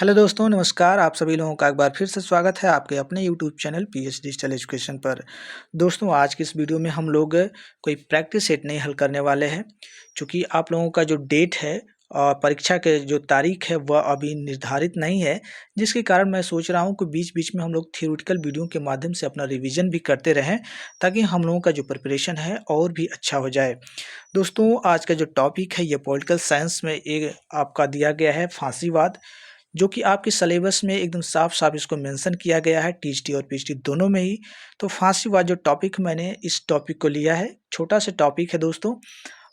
Hello दोस्तों, नमस्कार। आप सभी लोगों का एक बार फिर से स्वागत है आपके अपने YouTube channel pH digital education पर। दोस्तों, आज की इस वीडियो में हम लोग कोई प्रैक्टिस सेट नहीं हल करने वाले हैं, चूँकि आप लोगों का जो डेट है परीक्षा के जो तारीख है वह अभी निर्धारित नहीं है, जिसके कारण मैं सोच रहा हूँ कि बीच-बीच में हम लोग थ्योरेटिकल वीडियो के माध्यम से अपना रिवीजन भी करते रहें, ताकि हम लोगों का जो प्रिपरेशन है और भी अच्छा हो जाए। दोस्तों, आज का जो टॉपिक है ये पॉलिटिकल साइंस में एक आपका दिया गया है फांसीवाद, जो कि आपके सिलेबस में एकदम साफ-साफ इसको मेंशन किया गया है टीएचटी और पीएचडी दोनों में ही। तो फांसीवाद जो टॉपिक मैंने इस टॉपिक को लिया है, छोटा-सा टॉपिक है दोस्तों।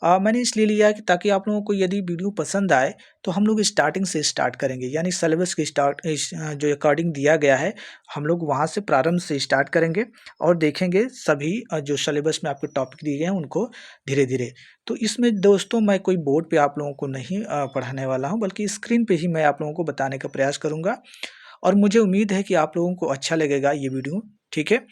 मैंने इसलिए लिया है कि ताकि आप लोगों को यदि वीडियो पसंद आए, तो हम लोग स्टार्टिंग से स्टार्ट करेंगे, यानी सिलेबस के जो अकॉर्डिंग दिया गया है, हम लोग वहाँ से प्रारंभ से स्टार्ट करेंगे और देखेंगे सभी जो सिलेबस में आपके टॉपिक दिए गए हैं, उनको धीरे-धीरे। तो इसमें दोस्तों मैं कोई बोर्ड पे आप लोगों को नहीं पढ़ाने वाला हूँ, बल्कि स्क्रीन पे ही मैं आप लोगों को बताने का प्रयास करूँगा और मुझे उम्मीद है कि आप लोगों को अच्छा लगेगा ये वीडियो, ठीक है?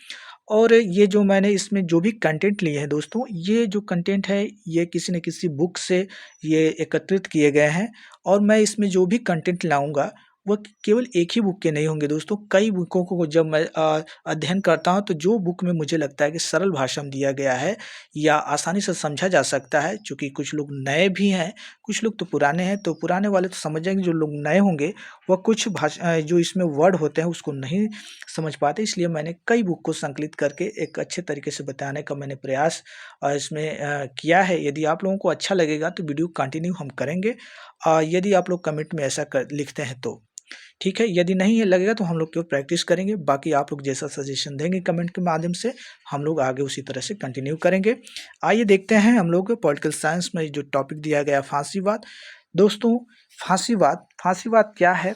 और ये जो मैंने इसमें जो भी कंटेंट लिए हैं दोस्तों, ये जो कंटेंट है, ये किसी न किसी बुक से ये एकत्रित किए गए हैं और मैं इसमें जो भी कंटेंट लाऊँगा, वो केवल एक ही बुक के नहीं होंगे दोस्तों, कई बुकों को जब मैं अध्ययन करता हूँ, तो जो बुक में मुझे लगता है कि सरल भाषा में दिया गया है या आसानी से समझा जा सकता है, चूँकि कुछ लोग नए भी हैं, कुछ लोग तो पुराने हैं, तो पुराने वाले तो समझ जाएँगे, जो लोग नए होंगे, वह कुछ जो इसमें वर्ड होते हैं, उसको नहीं समझ पाते, इसलिए मैंने कई बुक को संकलित करके एक अच्छे तरीके से बताने का मैंने प्रयास इसमें किया है। यदि आप लोगों को अच्छा लगेगा तो वीडियो कंटिन्यू हम करेंगे, यदि आप लोग कमेंट में ऐसा कर लिखते हैं तो। ठीक है, यदि नहीं लगेगा तो हम लोग केवल प्रैक्टिस करेंगे, बाकी आप लोग जैसा सजेशन देंगे कमेंट के माध्यम से, हम लोग आगे उसी तरह से कंटिन्यू करेंगे। आइए देखते हैं हम लोग पॉलिटिकल साइंस में जो टॉपिक दिया गया फांसीवाद। दोस्तों, फांसीवाद फांसीवाद क्या है?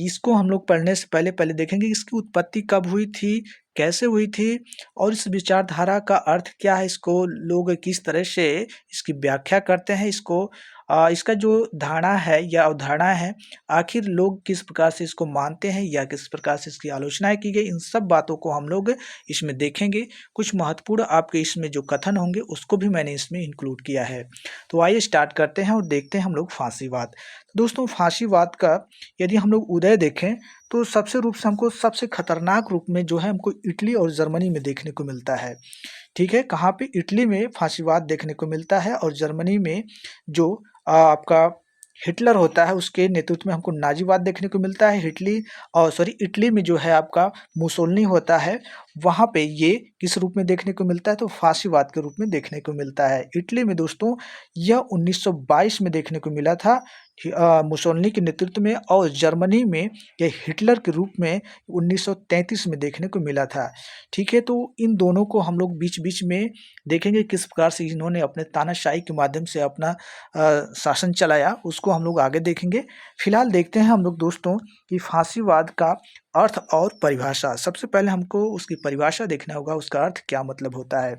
इसको हम लोग पढ़ने से पहले पहले देखेंगे इसकी उत्पत्ति कब हुई थी, कैसे हुई थी और इस विचारधारा का अर्थ क्या है, इसको लोग किस तरह से इसकी व्याख्या करते हैं, इसका जो धारणा है या अवधारणा है, आखिर लोग किस प्रकार से इसको मानते हैं या किस प्रकार से इसकी आलोचनाएँ की गई, इन सब बातों को हम लोग इसमें देखेंगे। कुछ महत्वपूर्ण आपके इसमें जो कथन होंगे, उसको भी मैंने इसमें इंक्लूड किया है। तो आइए स्टार्ट करते हैं और देखते हैं हम लोग फांसीवाद। दोस्तों, फांसीवाद का यदि हम लोग उदय देखें, तो सबसे रूप से हमको सबसे खतरनाक रूप में जो है हमको इटली और जर्मनी में देखने को मिलता है। ठीक है? कहाँ पे? इटली में फांसीवाद देखने को मिलता है और जर्मनी में जो आपका हिटलर होता है, उसके नेतृत्व में हमको नाज़ीवाद देखने को मिलता है। इटली में जो है आपका मुसोलिनी होता है, वहाँ पे ये किस रूप में देखने को मिलता है? तो फांसीवाद के रूप में देखने को मिलता है। इटली में दोस्तों यह 1922 में देखने को मिला था मुसोलिनी के नेतृत्व में, और जर्मनी में ये हिटलर के रूप में 1933 में देखने को मिला था। ठीक है? तो इन दोनों को हम लोग बीच-बीच में देखेंगे किस प्रकार से इन्होंने अपने तानाशाही के माध्यम से अपना शासन चलाया, उसको हम लोग आगे देखेंगे। फिलहाल देखते हैं हम लोग दोस्तों कि फांसीवाद का अर्थ और परिभाषा। सबसे पहले हमको उसकी परिभाषा देखना होगा, उसका अर्थ क्या मतलब होता है।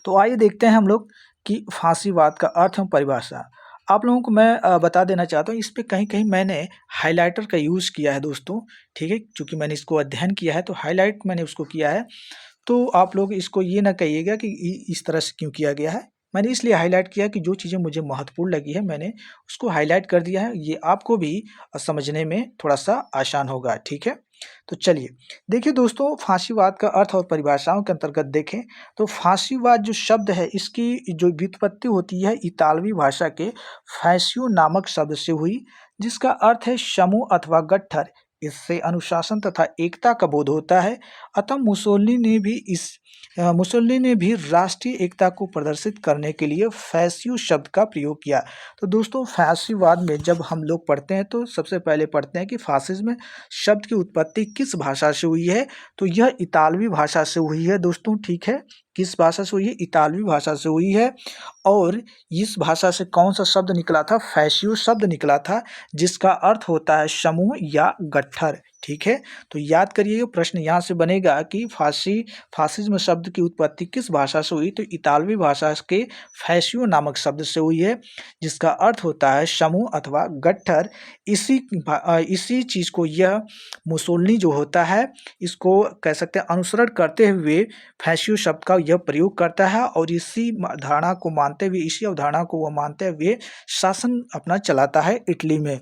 तो आइए देखते हैं हम लोग कि फांसीवाद का अर्थ एवं परिभाषा। आप लोगों को मैं बता देना चाहता हूँ, इस पे कहीं-कहीं मैंने हाइलाइटर का यूज़ किया है दोस्तों, ठीक है? चूँकि मैंने इसको अध्ययन किया है, तो हाइलाइट मैंने उसको किया है। तो आप लोग इसको ये ना कहिएगा कि इस तरह से क्यों किया गया है। मैंने इसलिए हाइलाइट किया कि जो चीज़ें मुझे महत्वपूर्ण लगी है, मैंने उसको हाइलाइट कर दिया है। ये आपको भी समझने में थोड़ा-सा आसान होगा, ठीक है? तो चलिए, देखिए दोस्तों, फांसीवाद का अर्थ और परिभाषाओं के अंतर्गत देखें, तो फांसीवाद जो शब्द है, इसकी जो व्युत्पत्ति होती है इतालवी भाषा के फैसियो नामक शब्द से हुई, जिसका अर्थ है समूह अथवा गट्ठर। इससे अनुशासन तथा एकता का बोध होता है। अतः मुसोलिनी ने भी राष्ट्रीय एकता को प्रदर्शित करने के लिए फैसियो शब्द का प्रयोग किया। तो दोस्तों, फैसियोवाद में जब हम लोग पढ़ते हैं, तो सबसे पहले पढ़ते हैं कि फासिज्म शब्द की उत्पत्ति किस भाषा से हुई है, तो यह इतालवी भाषा से हुई है दोस्तों, ठीक है? किस भाषा से हुई है? इतालवी भाषा से हुई है। और इस भाषा से कौन-सा शब्द निकला था? फैसियो शब्द निकला था, जिसका अर्थ होता है समूह या गट्ठर, ठीक है? तो याद करिए, प्रश्न यहाँ से बनेगा कि फासिज्म शब्द की उत्पत्ति किस भाषा से हुई? तो इतालवी भाषा के फैसियो नामक शब्द से हुई है, जिसका अर्थ होता है समूह अथवा गट्ठर। इसी चीज़ को यह मुसोलिनी जो होता है, इसको कह सकते हैं अनुसरण करते हुए फैसियो शब्द का यह प्रयोग करता है और इसी अवधारणा को वह मानते हुए शासन अपना चलाता है इटली में।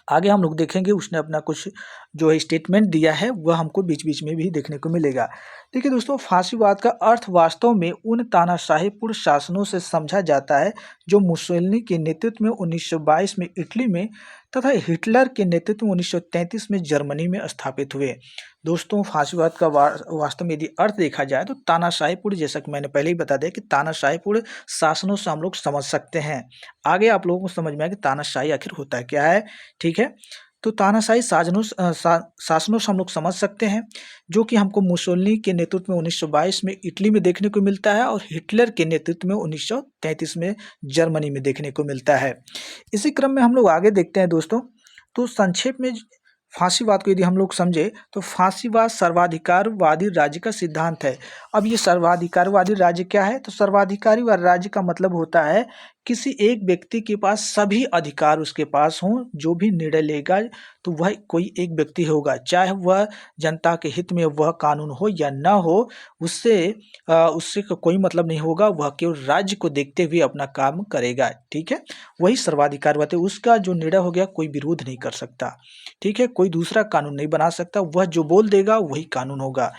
आगे हम लोग देखेंगे उसने अपना कुछ जो है स्टेटमेंट दिया है वह हमको बीच बीच में भी देखने को मिलेगा। देखिए दोस्तों, फांसीवाद का अर्थ वास्तव में उन तानाशाहीपूर्ण शासनों से समझा जाता है जो मुसोलिनी के नेतृत्व में 1922 में इटली में तथा हिटलर के नेतृत्व में 1933 में जर्मनी में स्थापित हुए। दोस्तों, फांसीवाद का वास्तव में यदि अर्थ देखा जाए तो तानाशाहीपूर्ण, जैसा कि मैंने पहले ही बता दिया कि तानाशाहीपूर्ण शासनों से हम लोग समझ सकते हैं। आगे आप लोगों को समझ में आया कि तानाशाही आखिर होता क्या है। ठीक है, तो तानाशाही शासनों से हम लोग समझ सकते हैं जो कि हमको मुसोलिनी के नेतृत्व में 1922 में इटली में देखने को मिलता है और हिटलर के नेतृत्व में 1933 में जर्मनी में देखने को मिलता है। इसी क्रम में हम लोग आगे देखते हैं दोस्तों, तो संक्षेप में फांसीवाद को यदि हम लोग समझे तो फांसीवाद सर्वाधिकारवादी राज्य का सिद्धांत है। अब ये सर्वाधिकारवादी राज्य क्या है? तो सर्वाधिकारी राज्य का मतलब होता है किसी एक व्यक्ति के पास सभी अधिकार उसके पास हों, जो भी निर्णय लेगा तो वह कोई एक व्यक्ति होगा, चाहे वह जनता के हित में वह कानून हो या ना हो, उससे कोई मतलब नहीं होगा, वह केवल राज्य को देखते हुए अपना काम करेगा। ठीक है, वही सर्वाधिकारवादी, उसका जो निर्णय हो गया कोई विरोध नहीं कर सकता। ठीक है, कोई दूसरा कानून नहीं बना सकता, वह जो बोल देगा वही कानून होगा।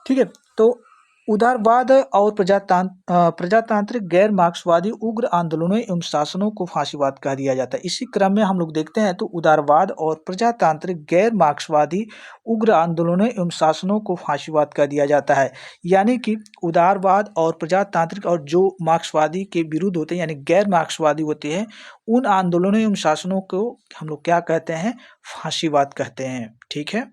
ठीक है, तो उदारवाद और प्रजातांत्रिक गैर मार्क्सवादी उग्र आंदोलनों एवं शासनों को फांसीवाद कह दिया जाता है। इसी क्रम में हम लोग देखते हैं तो उदारवाद और प्रजातांत्रिक गैर मार्क्सवादी उग्र आंदोलनों एवं शासनों को फांसीवाद कह दिया जाता है। यानी कि उदारवाद और प्रजातांत्रिक और जो मार्क्सवादी के विरुद्ध होते हैं यानी गैर मार्क्सवादी होते हैं, उन आंदोलनों एवं शासनों को हम लोग क्या कहते हैं? फांसीवाद कहते हैं। ठीक है,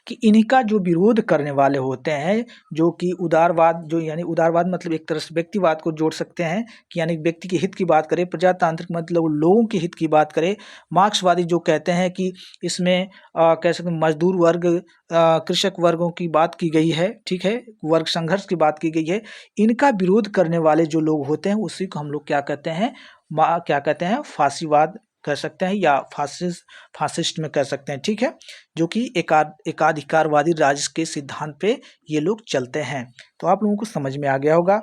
कि इनका जो विरोध करने वाले होते हैं, जो कि उदारवाद, जो यानी उदारवाद मतलब एक तरह से व्यक्तिवाद को जोड़ सकते हैं कि यानी व्यक्ति के हित की बात करें, प्रजातांत्रिक मतलब लोगों के हित की बात करें, मार्क्सवादी जो कहते हैं कि इसमें कह सकते हैं मजदूर वर्ग, कृषक वर्गों की बात की गई है। ठीक है, वर्ग संघर्ष की बात की गई है। इनका विरोध करने वाले जो लोग होते हैं उसी को हम लोग क्या कहते हैं? क्या कहते हैं? फांसीवाद कह सकते हैं या फासिस्ट में कह सकते हैं। ठीक है, जो कि एकाधिकारवादी राज्य के सिद्धांत पे ये लोग चलते हैं। तो आप लोगों को समझ में आ गया होगा।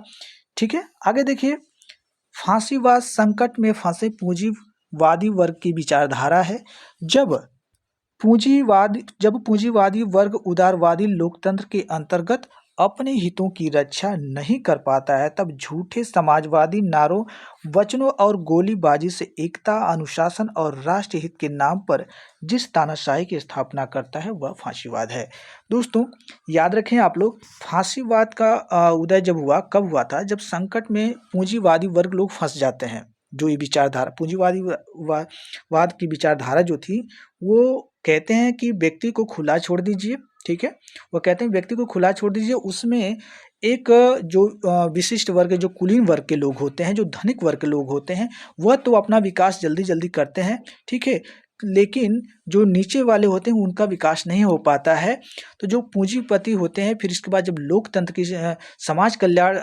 ठीक है, आगे देखिए, फांसीवाद संकट में फंसे पूंजीवादी वर्ग की विचारधारा है। जब पूंजीवादी वर्ग उदारवादी लोकतंत्र के अंतर्गत अपने हितों की रक्षा नहीं कर पाता है, तब झूठे समाजवादी नारों, वचनों और गोलीबाजी से एकता, अनुशासन और राष्ट्र हित के नाम पर जिस तानाशाही की स्थापना करता है वह फांसीवाद है। दोस्तों, याद रखें आप लोग, फांसीवाद का उदय जब हुआ, कब हुआ था? जब संकट में पूंजीवादी वर्ग लोग फंस जाते हैं। जो ये विचारधारा पूंजीवादी वाद की विचारधारा जो थी, वो कहते हैं कि व्यक्ति को खुला छोड़ दीजिए। ठीक है, वो कहते हैं व्यक्ति को खुला छोड़ दीजिए, उसमें एक जो विशिष्ट वर्ग, जो कुलीन वर्ग के लोग होते हैं, जो धनिक वर्ग के लोग होते हैं, वह तो अपना विकास जल्दी जल्दी करते हैं। ठीक है, लेकिन जो नीचे वाले होते हैं उनका विकास नहीं हो पाता है। तो जो पूंजीपति होते हैं, फिर इसके बाद जब लोकतंत्र की समाज कल्याण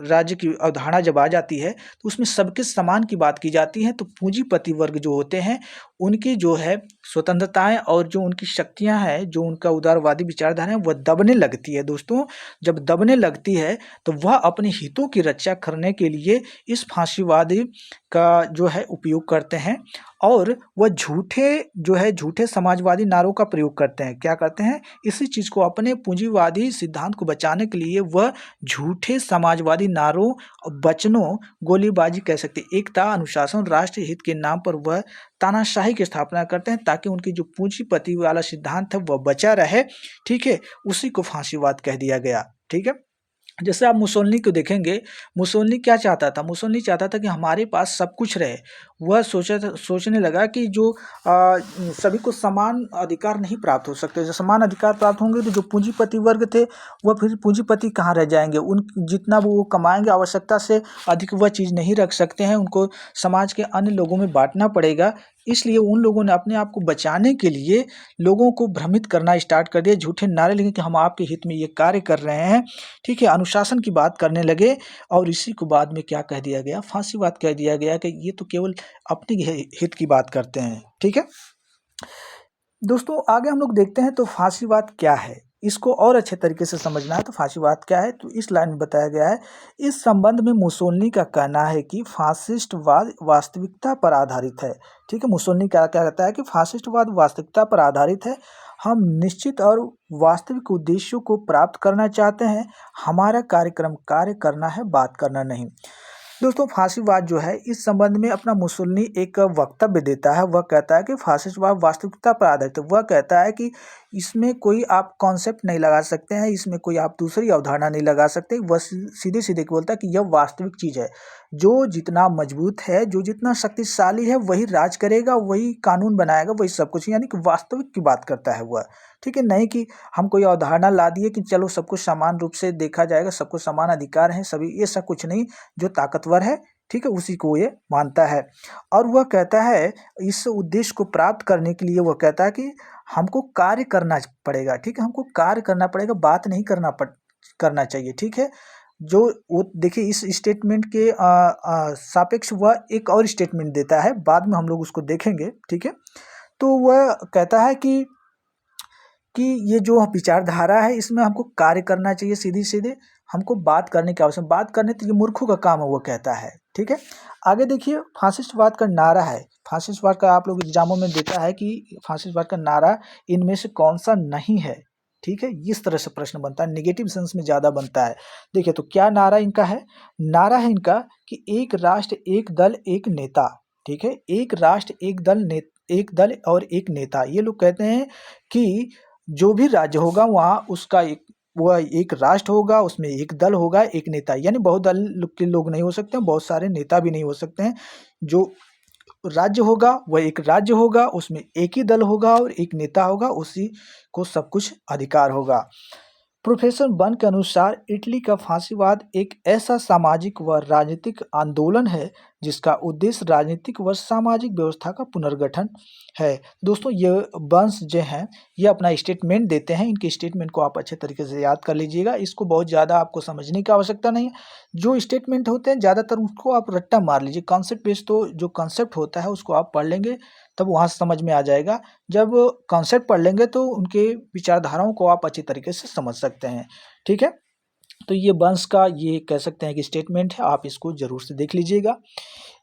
राज्य की अवधारणा जब आ जाती है तो उसमें सबके समान की बात की जाती है। तो पूंजीपति वर्ग जो होते हैं उनकी जो है स्वतंत्रताएं और जो उनकी शक्तियां हैं, जो उनका उदारवादी विचारधारा है, वह दबने लगती है। दोस्तों, जब दबने लगती है तो वह अपने हितों की रक्षा करने के लिए इस फांसीवादी का जो है उपयोग करते हैं और वह झूठे समाजवादी नारों का प्रयोग करते हैं। क्या करते हैं? इसी चीज़ को अपने पूंजीवादी सिद्धांत को बचाने के लिए वह झूठे समाजवादी नारों, वचनों, गोलीबाजी कह सकते हैं, एकता, अनुशासन, राष्ट्रीय हित के नाम पर वह तानाशाही की स्थापना करते हैं ताकि उनकी जो पूंजीपति वाला सिद्धांत है वह बचा रहे। ठीक है, उसी को फांसीवाद कह दिया गया। ठीक है, जैसे आप मुसोलिनी को देखेंगे, मुसोलिनी क्या चाहता था? मुसोलिनी चाहता था कि हमारे पास सब कुछ रहे। वह सोचने लगा कि जो सभी को समान अधिकार नहीं प्राप्त हो सकते। जब समान अधिकार प्राप्त होंगे तो जो पूंजीपति वर्ग थे वह फिर पूंजीपति कहाँ रह जाएंगे? उन जितना वो कमाएंगे आवश्यकता से अधिक वह चीज़ नहीं रख सकते हैं, उनको समाज के अन्य लोगों में बांटना पड़ेगा। इसलिए उन लोगों ने अपने आप को बचाने के लिए लोगों को भ्रमित करना स्टार्ट कर दिया, झूठे नारे लगे कि हम आपके हित में ये कार्य कर रहे हैं। ठीक है, अनुशासन की बात करने लगे और इसी को बाद में क्या कह दिया गया? फांसीवाद कह दिया गया कि ये तो केवल अपने हित की बात करते हैं। ठीक है दोस्तों, आगे हम लोग देखते हैं तो फांसीवाद क्या है। इसको और अच्छे तरीके से समझना है तो फांसीवाद क्या है, तो इस लाइन में बताया गया है, इस संबंध में मुसोलिनी का कहना है कि फासिस्टवाद वास्तविकता पर आधारित है। ठीक है, मुसोलिनी क्या क्या कहता है कि फासिस्टवाद वास्तविकता पर आधारित है। हम निश्चित और वास्तविक उद्देश्यों को प्राप्त करना चाहते हैं। हमारा कार्यक्रम कार्य करना है, बात करना नहीं। दोस्तों, फांसीवाद जो है इस संबंध में अपना मुसोलिनी एक वक्तव्य देता है। वह कहता है कि फासिस्टवाद वास्तविकता पर आधारित है। वह कहता है कि इसमें कोई आप कॉन्सेप्ट नहीं लगा सकते हैं, इसमें कोई आप दूसरी अवधारणा नहीं लगा सकते। वह सीधे सीधे बोलता है कि यह वास्तविक चीज़ है। जो जितना मजबूत है, जो जितना शक्तिशाली है, वही राज करेगा, वही कानून बनाएगा, वही सब कुछ, यानी कि वास्तविक की बात करता है वह। ठीक है, नहीं कि हम कोई अवधारणा ला दिए कि चलो सब कुछ समान रूप से देखा जाएगा, सबको समान अधिकार हैं सभी, ये सब कुछ नहीं। जो ताकतवर है, ठीक है, उसी को ये मानता है। और वह कहता है इस उद्देश्य को प्राप्त करने के लिए वह कहता है कि हमको कार्य करना पड़ेगा। ठीक है, हमको कार्य करना पड़ेगा, बात नहीं करना चाहिए। ठीक है, जो वो देखिए इस स्टेटमेंट के सापेक्ष वह एक और स्टेटमेंट देता है, बाद में हम लोग उसको देखेंगे। ठीक है, तो वह कहता है कि ये जो विचारधारा है इसमें हमको कार्य करना चाहिए, सीधी सीधे हमको बात करने की आवश्यकता, बात करने तो ये मूर्खों का काम है, वो कहता है। ठीक है, आगे देखिए फासिस्टवाद का नारा है। फासिस्टवाद का आप लोग एग्जामों में देता है कि फासिस्टवाद का नारा इनमें से कौन सा नहीं है। ठीक है, इस तरह से प्रश्न बनता है, नेगेटिव सेंस में ज़्यादा बनता है। देखिए तो क्या नारा इनका है? नारा है इनका कि एक राष्ट्र एक दल एक नेता। ठीक है, एक राष्ट्र एक दल और एक नेता। ये लोग कहते हैं कि जो भी राज्य होगा वहाँ उसका वह एक राष्ट्र होगा, उसमें एक दल होगा, एक नेता, यानी बहुत दल के लोग नहीं हो सकते हैं, बहुत सारे नेता भी नहीं हो सकते हैं। जो राज्य होगा वह एक राज्य होगा, उसमें एक ही दल होगा और एक नेता होगा, उसी को सब कुछ अधिकार होगा। प्रोफेसर बन के अनुसार इटली का फांसीवाद एक ऐसा सामाजिक व राजनीतिक आंदोलन है जिसका उद्देश्य राजनीतिक व सामाजिक व्यवस्था का पुनर्गठन है। दोस्तों, ये बंस जो हैं ये अपना स्टेटमेंट देते हैं। इनके स्टेटमेंट को आप अच्छे तरीके से याद कर लीजिएगा, इसको बहुत ज़्यादा आपको समझने की आवश्यकता नहीं है। जो स्टेटमेंट होते हैं ज़्यादातर उसको आप रट्टा मार लीजिए, कॉन्सेप्ट बेस्ड, तो जो कॉन्सेप्ट होता है उसको आप पढ़ लेंगे तब वहाँ से समझ में आ जाएगा। जब कॉन्सेप्ट पढ़ लेंगे तो उनके विचारधाराओं को आप अच्छी तरीके से समझ सकते हैं। ठीक है, तो ये बंस का ये कह सकते हैं कि स्टेटमेंट है, आप इसको ज़रूर से देख लीजिएगा।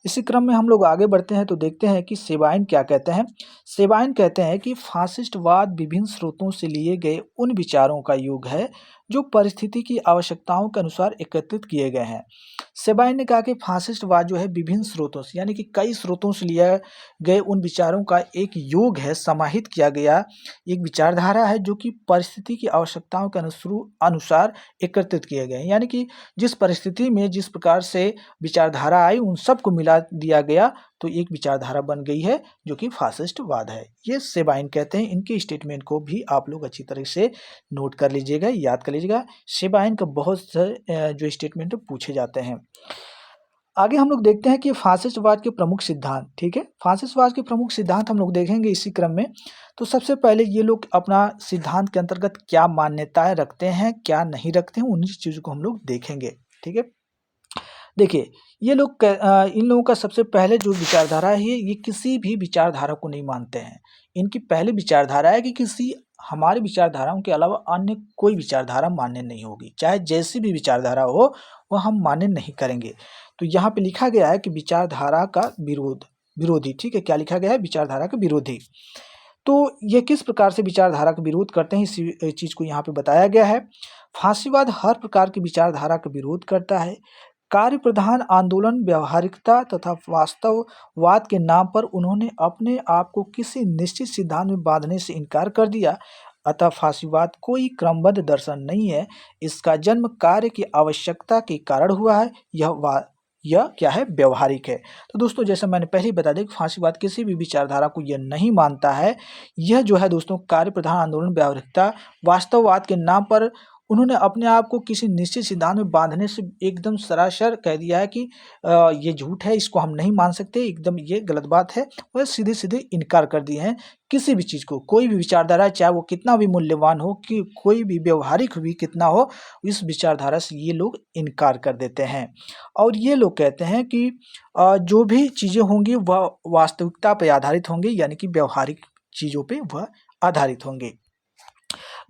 इसी क्रम में हम लोग आगे बढ़ते हैं तो देखते हैं कि सेबाइन क्या कहते हैं। सेबाइन कहते हैं कि फासिस्टवाद विभिन्न स्रोतों से लिए गए उन विचारों का योग है जो परिस्थिति की आवश्यकताओं के अनुसार एकत्रित किए गए हैं। सेबाइन ने कहा कि फासिस्टवाद जो है विभिन्न स्रोतों से, यानी कि कई स्रोतों से लिए गए उन विचारों का एक योग है, समाहित किया गया एक विचारधारा है जो कि परिस्थिति की आवश्यकताओं के अनुसार एकत्रित किए गए हैं। यानी कि जिस परिस्थिति में जिस प्रकार से विचारधारा आई उन सबको मिला दिया गया तो एक विचारधारा बन गई है जो कि फासिस्टवाद है। ये सेबाइन कहते हैं। इनके स्टेटमेंट को भी आप लोग अच्छी तरह से नोट कर लीजिएगा, याद कर लीजिएगा। सेबाइन का बहुत से जो स्टेटमेंट पूछे जाते हैं। आगे हम लोग देखते हैं कि फासिस्टवाद के प्रमुख सिद्धांत। ठीक है, फासिस्टवाद के प्रमुख सिद्धांत हम लोग देखेंगे इसी क्रम में। तो सबसे पहले ये लोग अपना सिद्धांत के अंतर्गत क्या मान्यताएं रखते हैं, क्या नहीं रखते हैं, उन्हीं चीज़ों को हम लोग देखेंगे। ठीक है, देखिए ये लोग इन लोगों का सबसे पहले जो विचारधारा है ये किसी भी विचारधारा को नहीं मानते हैं। इनकी पहली विचारधारा है कि किसी हमारी विचारधाराओं के अलावा अन्य कोई विचारधारा मान्य नहीं होगी, चाहे जैसी भी विचारधारा हो वह हम मान्य नहीं करेंगे। तो यहाँ पे लिखा गया है कि विचारधारा का विरोधी। ठीक है, क्या लिखा गया है? विचारधारा का विरोधी। तो ये किस प्रकार से विचारधारा का विरोध करते हैं इसी चीज़ को यहाँ पे बताया गया है। फांसीवाद हर प्रकार की विचारधारा का विरोध करता है। कार्य प्रधान आंदोलन, व्यवहारिकता तथा वास्तववाद के नाम पर उन्होंने अपने आप को किसी निश्चित सिद्धांत में बांधने से इनकार कर दिया। अतः फांसीवाद कोई क्रमबद्ध दर्शन नहीं है, इसका जन्म कार्य की आवश्यकता के कारण हुआ है। यह क्या है? व्यवहारिक है। तो दोस्तों, जैसे मैंने पहले ही बता दिया कि फांसीवाद किसी भी विचारधारा को यह नहीं मानता है। यह जो है दोस्तों कार्य प्रधान आंदोलन, व्यवहारिकता, वास्तववाद के नाम पर उन्होंने अपने आप को किसी निश्चित सिद्धांत में बांधने से एकदम सरासर कह दिया है कि ये झूठ है, इसको हम नहीं मान सकते, एकदम ये गलत बात है। वह सीधे सीधे इनकार कर दिए हैं किसी भी चीज़ को। कोई भी विचारधारा चाहे वो कितना भी मूल्यवान हो, कि कोई भी व्यवहारिक भी कितना हो, इस विचारधारा से ये लोग इनकार कर देते हैं। और ये लोग कहते हैं कि जो भी चीज़ें होंगी वह वास्तविकता पर आधारित होंगी, यानी कि व्यवहारिक चीज़ों पर वह आधारित होंगे।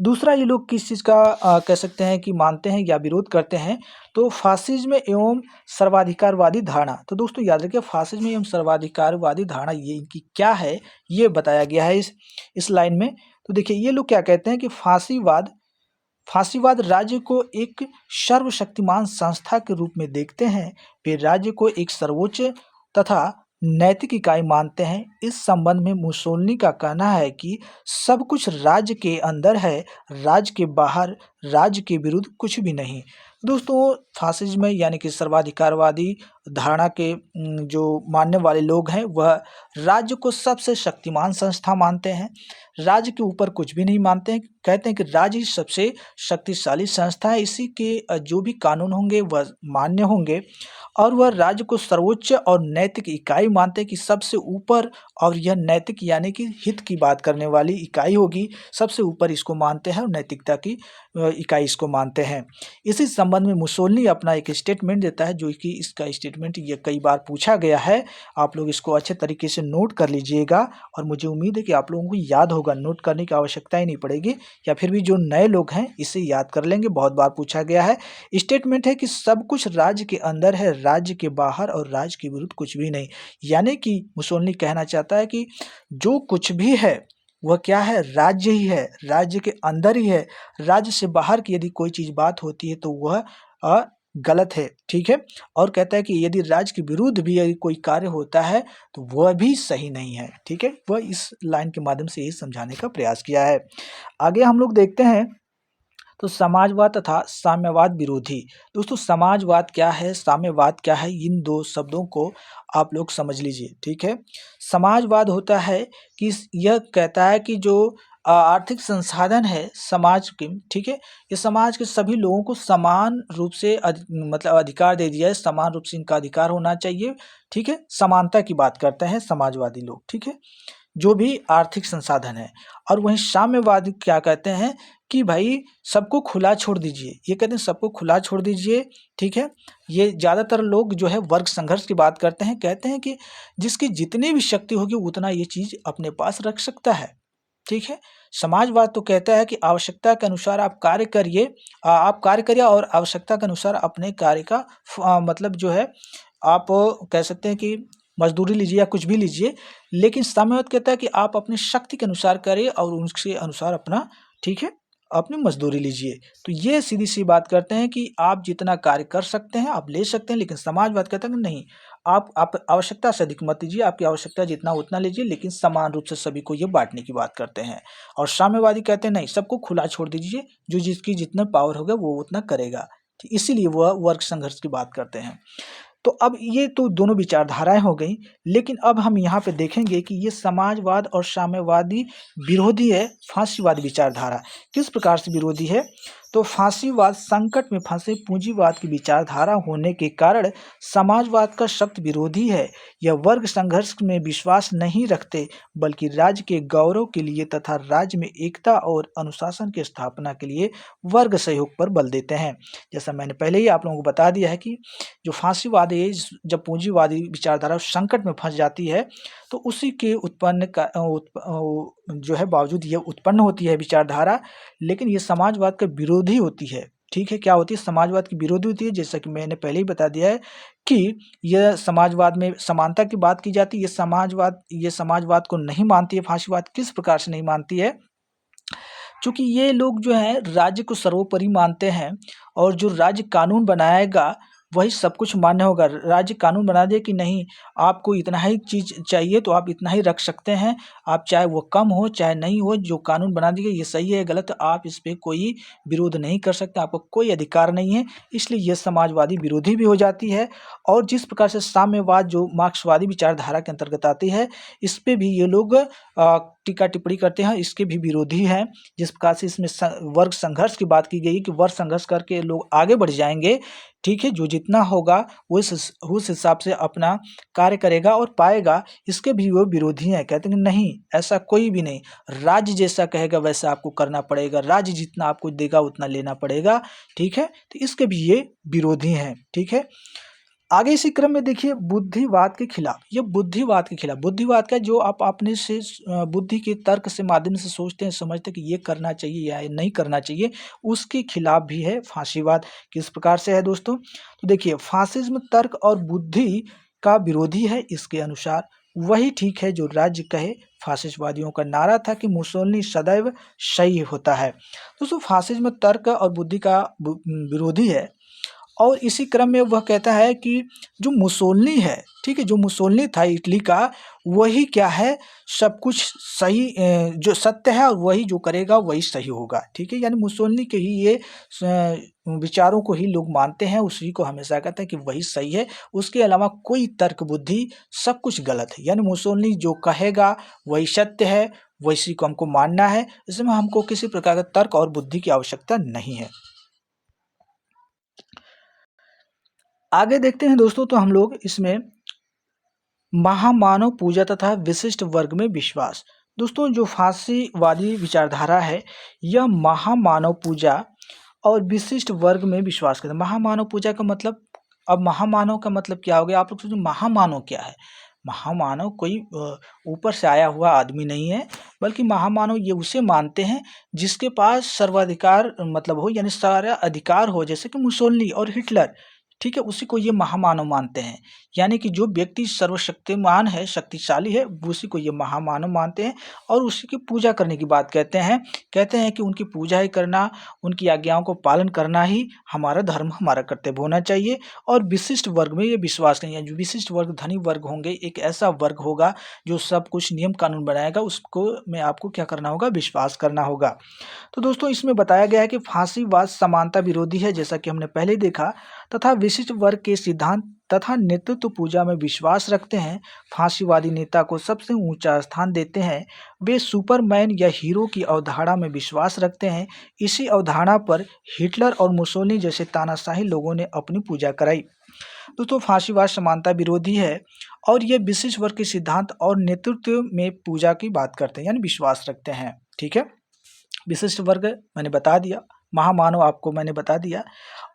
दूसरा ये लोग किस चीज़ का कह सकते हैं कि मानते हैं या विरोध करते हैं, तो फासिज्म एवं सर्वाधिकारवादी धारणा। तो दोस्तों याद रखिए फासिज्म एवं सर्वाधिकारवादी धारणा ये इनकी क्या है, ये बताया गया है इस लाइन में। तो देखिए ये लोग क्या कहते हैं कि फांसीवाद राज्य को एक सर्वशक्तिमान संस्था के रूप में देखते हैं। वे राज्य को एक सर्वोच्च तथा नैतिक इकाई मानते हैं। इस संबंध में मुसोलिनी का कहना है कि सब कुछ राज्य के अंदर है, राज्य के बाहर राज्य के विरुद्ध कुछ भी नहीं। दोस्तों फासिज्म यानी कि सर्वाधिकारवादी धारणा के जो मानने वाले लोग हैं वह राज्य को सबसे शक्तिमान संस्था मानते हैं, राज्य के ऊपर कुछ भी नहीं मानते हैं। कहते हैं कि राज्य ही सबसे शक्तिशाली संस्था है, इसी के जो भी कानून होंगे वह मान्य होंगे और वह राज्य को सर्वोच्च और नैतिक इकाई मानते हैं कि सबसे ऊपर, और यह नैतिक यानी कि हित की बात करने वाली इकाई होगी, सबसे ऊपर इसको मानते हैं और नैतिकता की इकाई इसको मानते हैं। इसी संबंध में मुसोलिनी अपना एक स्टेटमेंट देता है, जो कि इसका स्टेटमेंट ये कई बार पूछा गया है। आप लोग इसको अच्छे तरीके से नोट कर लीजिएगा और मुझे उम्मीद है कि आप लोगों को याद होगा, नोट करने की आवश्यकता ही नहीं पड़ेगी, या फिर भी जो नए लोग हैं इसे याद कर लेंगे, बहुत बार पूछा गया है। स्टेटमेंट है कि सब कुछ राज्य के अंदर है, राज्य के बाहर और राज्य के विरुद्ध कुछ भी नहीं। यानी कि मुसोलिनी कहना चाहता है कि जो कुछ भी है वह क्या है, राज्य ही है, राज्य के अंदर ही है। राज्य से बाहर की यदि कोई चीज़ बात होती है तो वह गलत है, ठीक है। और कहता है कि यदि राज्य के विरुद्ध भी यदि कोई कार्य होता है तो वह भी सही नहीं है, ठीक है। वह इस लाइन के माध्यम से यही समझाने का प्रयास किया है। आगे हम लोग देखते हैं तो समाजवाद तथा साम्यवाद विरोधी। दोस्तों समाजवाद क्या है, साम्यवाद क्या है, इन दो शब्दों को आप लोग समझ लीजिए, ठीक है। समाजवाद होता है कि यह कहता है कि जो आर्थिक संसाधन है समाज के, ठीक है, ये समाज के सभी लोगों को समान रूप से मतलब अधिकार दे दिया है, समान रूप से इनका अधिकार होना चाहिए, ठीक है। समानता की बात करते हैं समाजवादी लोग, ठीक है, जो भी आर्थिक संसाधन है। और वहीं साम्यवादी क्या कहते हैं कि भाई सबको खुला छोड़ दीजिए, ये कहते हैं सबको खुला छोड़ दीजिए, ठीक है। ये ज़्यादातर लोग जो है वर्ग संघर्ष की बात करते हैं, कहते हैं कि जिसकी जितनी भी शक्ति होगी उतना ये चीज़ अपने पास रख सकता है, ठीक है। समाजवाद तो कहता है कि आवश्यकता के अनुसार आप कार्य करिए, आप कार्य करिए और आवश्यकता के अनुसार अपने कार्य का मतलब जो है आप कह सकते हैं कि मजदूरी लीजिए या कुछ भी लीजिए, लेकिन साम्यवाद कहता है कि आप अपनी शक्ति के अनुसार करिए और उसके अनुसार अपना, ठीक है, अपनी मजदूरी लीजिए। तो ये सीधी सी बात करते हैं कि आप जितना कार्य कर सकते हैं आप ले सकते हैं, लेकिन समाजवाद कहता है कि नहीं, आप आवश्यकता से अधिक मत लीजिए, आपकी आवश्यकता जितना उतना लीजिए, लेकिन समान रूप से सभी को ये बांटने की बात करते हैं। और साम्यवादी कहते हैं नहीं, सबको खुला छोड़ दीजिए, जो जिसकी जितना पावर होगा वो उतना करेगा, इसीलिए वह वर्ग संघर्ष की बात करते हैं। तो अब ये तो दोनों विचारधाराएं हो गई, लेकिन अब हम यहाँ पे देखेंगे कि ये समाजवाद और साम्यवादी विरोधी है फांसीवाद विचारधारा। किस प्रकार से विरोधी है, तो फांसीवाद संकट में फंसे पूंजीवाद की विचारधारा होने के कारण समाजवाद का सख्त विरोधी है। यह वर्ग संघर्ष में विश्वास नहीं रखते, बल्कि राज्य के गौरव के लिए तथा राज्य में एकता और अनुशासन की स्थापना के लिए वर्ग सहयोग पर बल देते हैं। जैसा मैंने पहले ही आप लोगों को बता दिया है कि जो फांसीवाद है, जब पूंजीवादी विचारधारा संकट में फंस जाती है तो उसी के उत्पन्न का जो है बावजूद ये उत्पन्न होती है विचारधारा, लेकिन ये समाजवाद का विरोधी होती है, ठीक है। क्या होती है, समाजवाद की विरोधी होती है। जैसा कि मैंने पहले ही बता दिया है कि यह समाजवाद में समानता की बात की जाती है, ये समाजवाद को नहीं मानती है। फांसीवाद किस प्रकार से नहीं मानती है, क्योंकि ये लोग जो है राज्य को सर्वोपरि मानते हैं और जो राज्य कानून बनाएगा वही सब कुछ मान्य होगा। राज्य कानून बना दे कि नहीं, आपको इतना ही चीज़ चाहिए तो आप इतना ही रख सकते हैं, आप चाहे वो कम हो चाहे नहीं हो, जो कानून बना दिया ये सही है गलत, आप इस पे कोई विरोध नहीं कर सकते, आपको कोई अधिकार नहीं है, इसलिए ये समाजवादी विरोधी भी हो जाती है। और जिस प्रकार से साम्यवाद जो मार्क्सवादी विचारधारा के अंतर्गत आती है, इस पे भी ये लोग टीका टिप्पणी करते हैं, इसके भी विरोधी हैं। जिस प्रकार से इसमें वर्ग संघर्ष की बात की गई कि वर्ग संघर्ष करके लोग आगे बढ़ जाएंगे, ठीक है, जो जितना होगा उस हिसाब से अपना कार्य करेगा और पाएगा, इसके भी वो विरोधी हैं। कहते हैं नहीं, ऐसा कोई भी नहीं, राज्य जैसा कहेगा वैसा आपको करना पड़ेगा, राज्य जितना आपको देगा उतना लेना पड़ेगा, ठीक है। तो इसके भी ये विरोधी हैं, ठीक है। आगे इसी क्रम में देखिए बुद्धिवाद के खिलाफ, ये बुद्धिवाद के खिलाफ, बुद्धिवाद का जो आप अपने से बुद्धि के तर्क से माध्यम से सोचते हैं, समझते हैं कि ये करना चाहिए या ये नहीं करना चाहिए, उसके खिलाफ भी है फांसीवाद। किस प्रकार से है दोस्तों? तो देखिए फासिज्म तर्क और बुद्धि का विरोधी है, इसके अनुसार वही ठीक है जो राज्य कहे। फासिस्टवादियों का नारा था कि मुसोलिनी सदैव सही होता है। दोस्तों फासिज्म तर्क और बुद्धि का विरोधी है और इसी क्रम में वह कहता है कि जो मुसोलिनी है, ठीक है, जो मुसोलिनी था इटली का, वही क्या है, सब कुछ सही जो सत्य है और वही जो करेगा वही सही होगा, ठीक है। यानी मुसोलिनी के ही ये विचारों को ही लोग मानते हैं, उसी को हमेशा कहते हैं कि वही सही है, उसके अलावा कोई तर्क बुद्धि सब कुछ गलत है। यानी मुसोलिनी जो कहेगा वही सत्य है, वैसी को हमको मानना है, इसमें हमको किसी प्रकार का तर्क और बुद्धि की आवश्यकता नहीं है। आगे देखते हैं दोस्तों, तो हम लोग इसमें महामानव पूजा तथा विशिष्ट वर्ग में विश्वास। दोस्तों जो फांसीवादी विचारधारा है, यह महामानव पूजा और विशिष्ट वर्ग में विश्वास करता है। महामानव पूजा का मतलब, अब महामानव का मतलब क्या हो गया? आप लोग सोचो महामानव क्या है? महामानव कोई ऊपर से आया हुआ आदमी नहीं है, बल्कि महामानव ये उसे मानते हैं जिसके पास सर्वाधिकार मतलब हो, यानी सारा अधिकार हो, जैसे कि मुसोलिनी और हिटलर, ठीक है, उसी को ये महामानव मानते हैं। यानी कि जो व्यक्ति सर्वशक्तिमान है, शक्तिशाली है, उसी को ये महामानव मानते हैं और उसी की पूजा करने की बात कहते हैं कि उनकी पूजा ही करना, उनकी आज्ञाओं को पालन करना ही हमारा धर्म, हमारा कर्तव्य होना चाहिए। और विशिष्ट वर्ग में ये विश्वास नहीं है। जो विशिष्ट वर्ग धनी वर्ग होंगे, एक ऐसा वर्ग होगा जो सब कुछ नियम कानून बनाएगा, उसको में आपको क्या करना होगा? विश्वास करना होगा। तो दोस्तों इसमें बताया गया है कि फांसीवाद समानता विरोधी है, जैसा कि हमने पहले देखा, तथा विशिष्ट वर्ग के सिद्धांत तथा नेतृत्व पूजा में विश्वास रखते हैं। फांसीवादी नेता को सबसे ऊंचा स्थान देते हैं। वे सुपरमैन या हीरो की अवधारणा में विश्वास रखते हैं। इसी अवधारणा पर हिटलर और मुसोलिनी जैसे तानाशाही लोगों ने अपनी पूजा कराई। दोस्तों फांसीवाद समानता विरोधी है और ये विशिष्ट वर्ग के सिद्धांत और नेतृत्व में पूजा की बात करते हैं, यानी विश्वास रखते हैं, ठीक है। विशिष्ट वर्ग मैंने बता दिया, महामानव आपको मैंने बता दिया,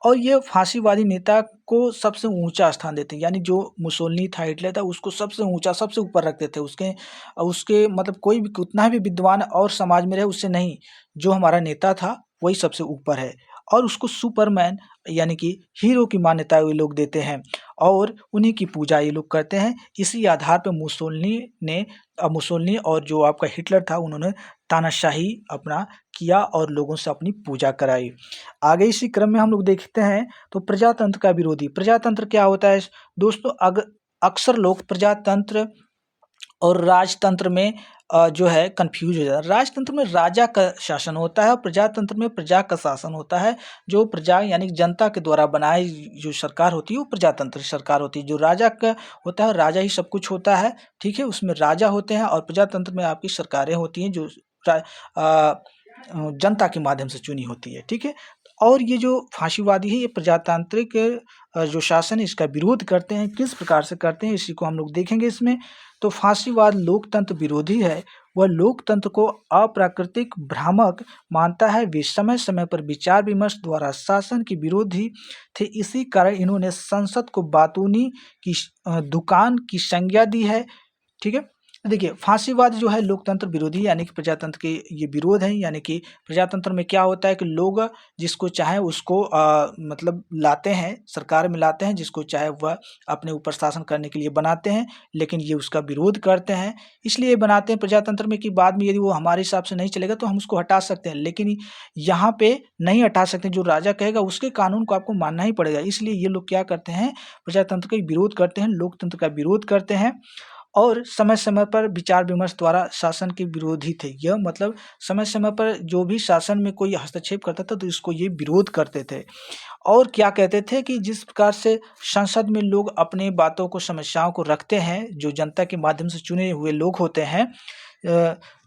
और ये फांसीवादी नेता को सबसे ऊंचा स्थान देते हैं। यानी जो मुसोलिनी था, हिटलर था, उसको सबसे ऊंचा, सबसे ऊपर रखते थे। उसके उसके मतलब कोई भी कितना भी विद्वान और समाज में रहे, उससे नहीं, जो हमारा नेता था वही सबसे ऊपर है। और उसको सुपरमैन यानी कि हीरो की मान्यता ये लोग देते हैं और उन्हीं की पूजा ये लोग करते हैं। इसी आधार पर मुसोलिनी और जो आपका हिटलर था, उन्होंने तानाशाही अपना किया और लोगों से अपनी पूजा कराई। आगे इसी क्रम में हम लोग देखते हैं तो प्रजातंत्र का विरोधी। प्रजातंत्र क्या होता है दोस्तों? अक्सर लोग प्रजातंत्र और राजतंत्र में जो है कंफ्यूज हो जाता है। राजतंत्र में राजा का शासन होता है और प्रजातंत्र में प्रजा का शासन होता है। जो प्रजा यानी जनता के द्वारा बनाई जो सरकार होती है वो प्रजातंत्र सरकार होती है। जो राजा का होता है, राजा ही सब कुछ होता है, ठीक है, उसमें राजा होते हैं, और प्रजातंत्र में आपकी सरकारें होती हैं जो जनता के माध्यम से चुनी होती है, ठीक है। और ये जो फांसीवादी है, ये प्रजातांत्रिक जो शासन है इसका विरोध करते हैं। किस प्रकार से करते हैं इसी को हम लोग देखेंगे इसमें। तो फांसीवाद लोकतंत्र विरोधी है। वह लोकतंत्र को अप्राकृतिक, भ्रामक मानता है। वे समय समय पर विचार विमर्श द्वारा शासन के विरोधी थे। इसी कारण इन्होंने संसद को बातूनी की दुकान की संज्ञा दी है, ठीक है। देखिए फांसीवाद जो है लोकतंत्र विरोधी यानी कि प्रजातंत्र के ये विरोध है। यानी कि प्रजातंत्र में क्या होता है कि लोग जिसको चाहे उसको मतलब लाते हैं, सरकार में लाते हैं, जिसको चाहे वह अपने ऊपर शासन करने के लिए बनाते हैं, लेकिन ये उसका विरोध करते हैं। इसलिए बनाते हैं प्रजातंत्र में कि बाद में यदि वो हमारे हिसाब से नहीं चलेगा तो हम उसको हटा सकते हैं, लेकिन यहाँ पे नहीं हटा सकते। जो राजा कहेगा उसके कानून को आपको मानना ही पड़ेगा। इसलिए ये लोग क्या करते हैं? प्रजातंत्र का विरोध करते हैं, लोकतंत्र का विरोध करते हैं और समय समय पर विचार विमर्श द्वारा शासन के विरोधी थे। यह मतलब समय समय पर जो भी शासन में कोई हस्तक्षेप करता था तो इसको ये विरोध करते थे। और क्या कहते थे कि जिस प्रकार से संसद में लोग अपने बातों को, समस्याओं को रखते हैं, जो जनता के माध्यम से चुने हुए लोग होते हैं,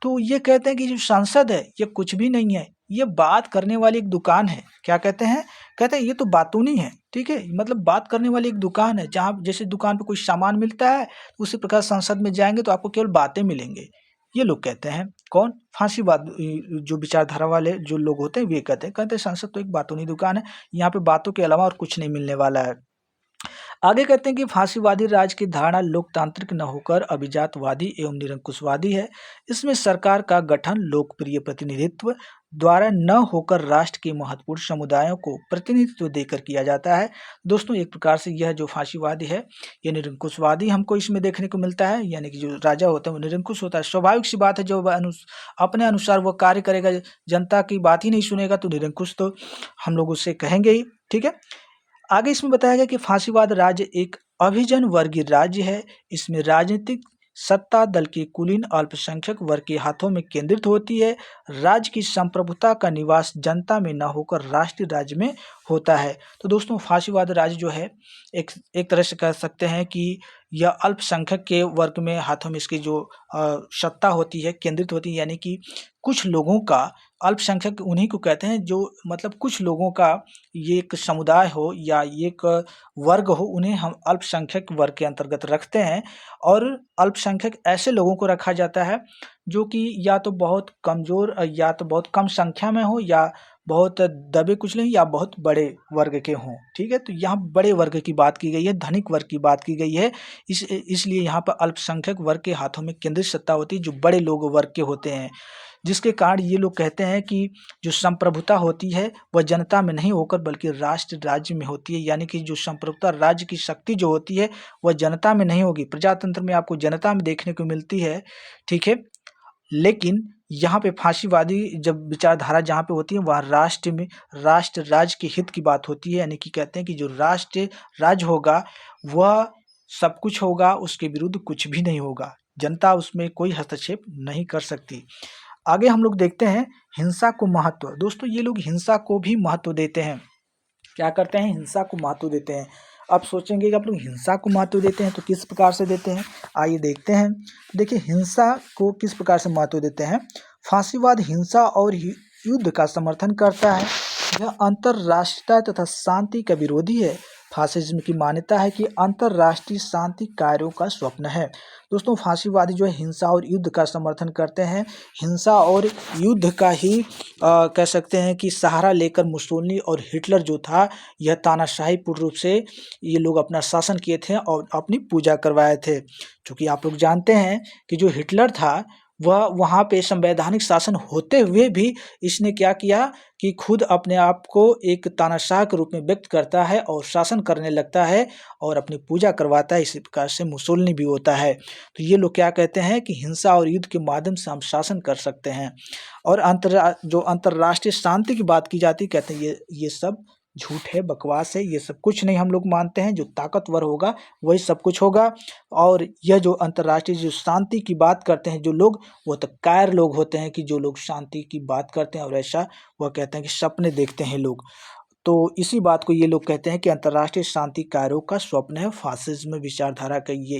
तो ये कहते हैं कि जो संसद है ये कुछ भी नहीं है, ये बात करने वाली एक दुकान है। क्या कहते हैं? कहते हैं ये तो बातूनी है, ठीक है, मतलब बात करने वाली एक दुकान है। जहाँ जैसे दुकान पे कोई सामान मिलता है, उसी प्रकार संसद में जाएंगे तो आपको केवल बातें मिलेंगे। ये लोग कहते हैं। कौन? फांसीवाद जो विचारधारा वाले जो लोग होते हैं वे कहते हैं संसद तो एक बातूनी दुकान है, यहाँ पे बातों के अलावा और कुछ नहीं मिलने वाला है। आगे कहते हैं कि फांसीवादी राज की धारणा लोकतांत्रिक न होकर अभिजातवादी एवं निरंकुशवादी है। इसमें सरकार का गठन लोकप्रिय प्रतिनिधित्व द्वारा न होकर राष्ट्र के महत्वपूर्ण समुदायों को प्रतिनिधित्व देकर किया जाता है। दोस्तों, एक प्रकार से यह जो फांसीवादी है, ये निरंकुशवादी हमको इसमें देखने को मिलता है, यानी कि जो राजा होता है वो निरंकुश होता है। स्वाभाविक सी बात है, जो वह अपने अनुसार वो कार्य करेगा, जनता की बात ही नहीं सुनेगा, तो निरंकुश तो हम लोग उसे कहेंगे ही। ठीक है। आगे इसमें बताया गया कि फांसीवाद राज्य एक अभिजन वर्गीय राज्य है। इसमें राजनीतिक सत्ता दल के कुलीन अल्पसंख्यक वर्ग के हाथों में केंद्रित होती है। राज्य की संप्रभुता का निवास जनता में न होकर राष्ट्रीय राज्य में होता है। तो दोस्तों, फांसीवाद राज्य जो है एक तरह से कह सकते हैं कि यह अल्पसंख्यक के वर्ग में हाथों में इसकी जो सत्ता होती है केंद्रित होती है, यानी कि कुछ लोगों का, अल्पसंख्यक उन्हीं को कहते हैं जो मतलब कुछ लोगों का ये एक समुदाय हो या ये एक वर्ग हो, उन्हें हम अल्पसंख्यक वर्ग के अंतर्गत रखते हैं। और अल्पसंख्यक ऐसे लोगों को रखा जाता है जो कि या तो बहुत कमज़ोर या तो बहुत कम संख्या में हो, या बहुत दबे कुचले या बहुत बड़े वर्ग के हों। ठीक है, तो यहाँ बड़े वर्ग की बात की गई है, धनिक वर्ग की बात की गई है। इसलिए यहाँ पर अल्पसंख्यक वर्ग के हाथों में केंद्रित सत्ता होती है, जो बड़े लोग वर्ग के होते हैं, जिसके कारण ये लोग कहते हैं कि जो संप्रभुता होती है वह जनता में नहीं होकर बल्कि राष्ट्र राज्य में होती है। यानी कि जो संप्रभुता, राज्य की शक्ति जो होती है वह जनता में नहीं होगी। प्रजातंत्र में आपको जनता में देखने को मिलती है। ठीक है, लेकिन यहाँ पे फांसीवादी जब विचारधारा जहाँ पे होती है, वहाँ राष्ट्र में, राष्ट्र राज्य के हित की बात होती है। यानी कि कहते हैं कि जो राष्ट्र राज्य होगा वह सब कुछ होगा, उसके विरुद्ध कुछ भी नहीं होगा, जनता उसमें कोई हस्तक्षेप नहीं कर सकती। आगे हम लोग देखते हैं हिंसा को महत्व। दोस्तों, ये लोग हिंसा को भी महत्व देते हैं। क्या करते हैं? हिंसा को महत्व देते हैं। अब सोचेंगे कि आप लोग हिंसा को महत्व देते हैं तो किस प्रकार से देते हैं, आइए देखते हैं। देखिए, हिंसा को किस प्रकार से महत्व देते हैं। फांसीवाद हिंसा और युद्ध का समर्थन करता है। यह अंतरराष्ट्रीयता तथा शांति का विरोधी है। फासिज्म की मान्यता है कि अंतरराष्ट्रीय शांति कार्यों का स्वप्न है। दोस्तों, फांसीवादी जो है हिंसा और युद्ध का समर्थन करते हैं। हिंसा और युद्ध का ही कह सकते हैं कि सहारा लेकर मुसोलिनी और हिटलर जो था, यह तानाशाही पूर्ण रूप से ये लोग अपना शासन किए थे और अपनी पूजा करवाए थे। क्योंकि आप लोग जानते हैं कि जो हिटलर था वह वहाँ पे संवैधानिक शासन होते हुए भी इसने क्या किया कि खुद अपने आप को एक तानाशाह के रूप में व्यक्त करता है और शासन करने लगता है और अपनी पूजा करवाता है। इसी प्रकार से मुसोलिनी भी होता है। तो ये लोग क्या कहते हैं कि हिंसा और युद्ध के माध्यम से हम शासन कर सकते हैं। और जो अंतर्राष्ट्रीय शांति की बात की जाती है, कहते हैं ये सब झूठ है, बकवास है, ये सब कुछ नहीं हम लोग मानते हैं। जो ताकतवर होगा वही सब कुछ होगा। और यह जो अंतर्राष्ट्रीय जो शांति की बात करते हैं जो लोग, वो तो कायर लोग होते हैं कि जो लोग शांति की बात करते हैं और ऐसा वह कहते हैं कि सपने देखते हैं लोग। तो इसी बात को ये लोग कहते हैं कि अंतर्राष्ट्रीय शांति कार्यों का स्वप्न है। फासिज्म विचारधारा का ये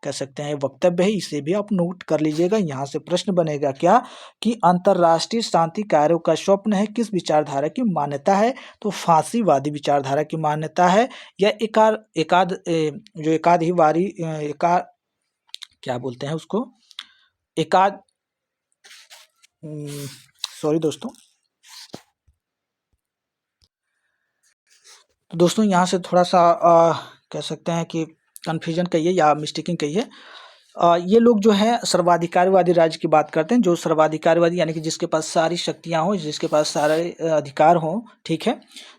कह सकते हैं वक्तव्य है। इसे भी आप नोट कर लीजिएगा। यहाँ से प्रश्न बनेगा क्या कि अंतर्राष्ट्रीय शांति कार्यों का स्वप्न है किस विचारधारा की मान्यता है? तो फांसीवादी विचारधारा की मान्यता है, या क्या बोलते हैं उसको, एकाद सॉरी दोस्तों। तो दोस्तों, यहाँ से थोड़ा सा कह सकते हैं कि कन्फ्यूजन कहिए या मिस्टेकिंग कहिए। ये लोग जो है सर्वाधिकारवादी राज्य की बात करते हैं। जो सर्वाधिकारवादी यानी कि जिसके पास सारी शक्तियाँ हों, जिसके पास सारे अधिकार हों, ठीक है,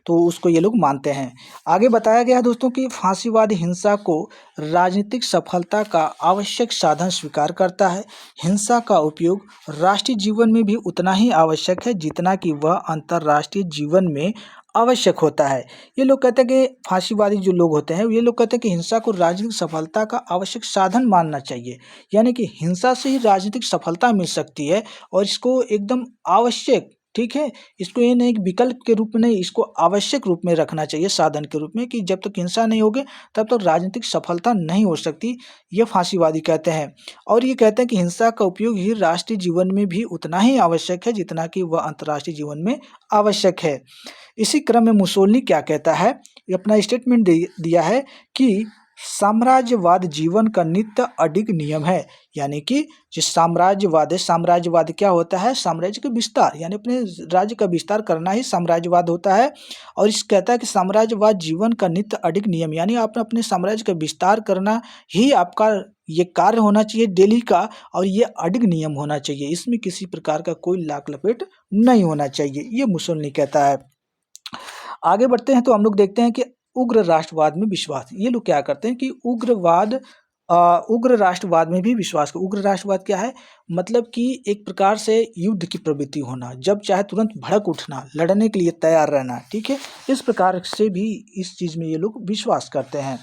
तो उसको ये लोग मानते हैं। आगे बताया गया है दोस्तों कि फांसीवाद हिंसा को राजनीतिक सफलता का आवश्यक साधन स्वीकार करता है। हिंसा का उपयोग राष्ट्रीय जीवन में भी उतना ही आवश्यक है जितना कि वह अंतर्राष्ट्रीय जीवन में आवश्यक होता है। ये लोग कहते हैं कि फांसीवादी जो लोग होते हैं, ये लोग कहते हैं कि हिंसा को राजनीतिक सफलता का आवश्यक साधन मानना चाहिए। यानी कि हिंसा से ही राजनीतिक सफलता मिल सकती है और इसको एकदम आवश्यक, ठीक है, इसको ये नहीं कि विकल्प के रूप में नहीं, इसको आवश्यक रूप में रखना चाहिए, साधन के रूप में, कि जब तक हिंसा नहीं होगी तब तक राजनीतिक सफलता नहीं हो सकती। ये फांसीवादी कहते हैं। और ये कहते हैं कि हिंसा का उपयोग ही राष्ट्रीय जीवन में भी उतना ही आवश्यक है जितना कि वह अंतर्राष्ट्रीय जीवन में आवश्यक है। इसी क्रम में मुसोलिनी क्या कहता है, ये अपना स्टेटमेंट दिया है कि साम्राज्यवाद जीवन का नित्य अडिग नियम है। यानी कि जो साम्राज्यवाद है, साम्राज्यवाद क्या होता है? साम्राज्य का विस्तार, यानी अपने राज्य का विस्तार करना ही साम्राज्यवाद होता है। और इस कहता है कि साम्राज्यवाद जीवन का नित्य अडिग नियम, यानी आपने अपने साम्राज्य का विस्तार करना ही आपका ये कार्य होना चाहिए डेली का, और ये अडिग नियम होना चाहिए। इसमें किसी प्रकार का कोई लाक लपेट नहीं होना चाहिए, ये मुसोलिनी कहता है। आगे बढ़ते हैं तो हम लोग देखते हैं कि उग्र राष्ट्रवाद में विश्वास। ये लोग क्या करते हैं कि उग्र राष्ट्रवाद में भी विश्वास। उग्र राष्ट्रवाद क्या है? मतलब कि एक प्रकार से युद्ध की प्रवृत्ति होना, जब चाहे तुरंत भड़क उठना, लड़ने के लिए तैयार रहना, ठीक है। इस प्रकार से भी इस चीज़ में ये लोग विश्वास करते हैं।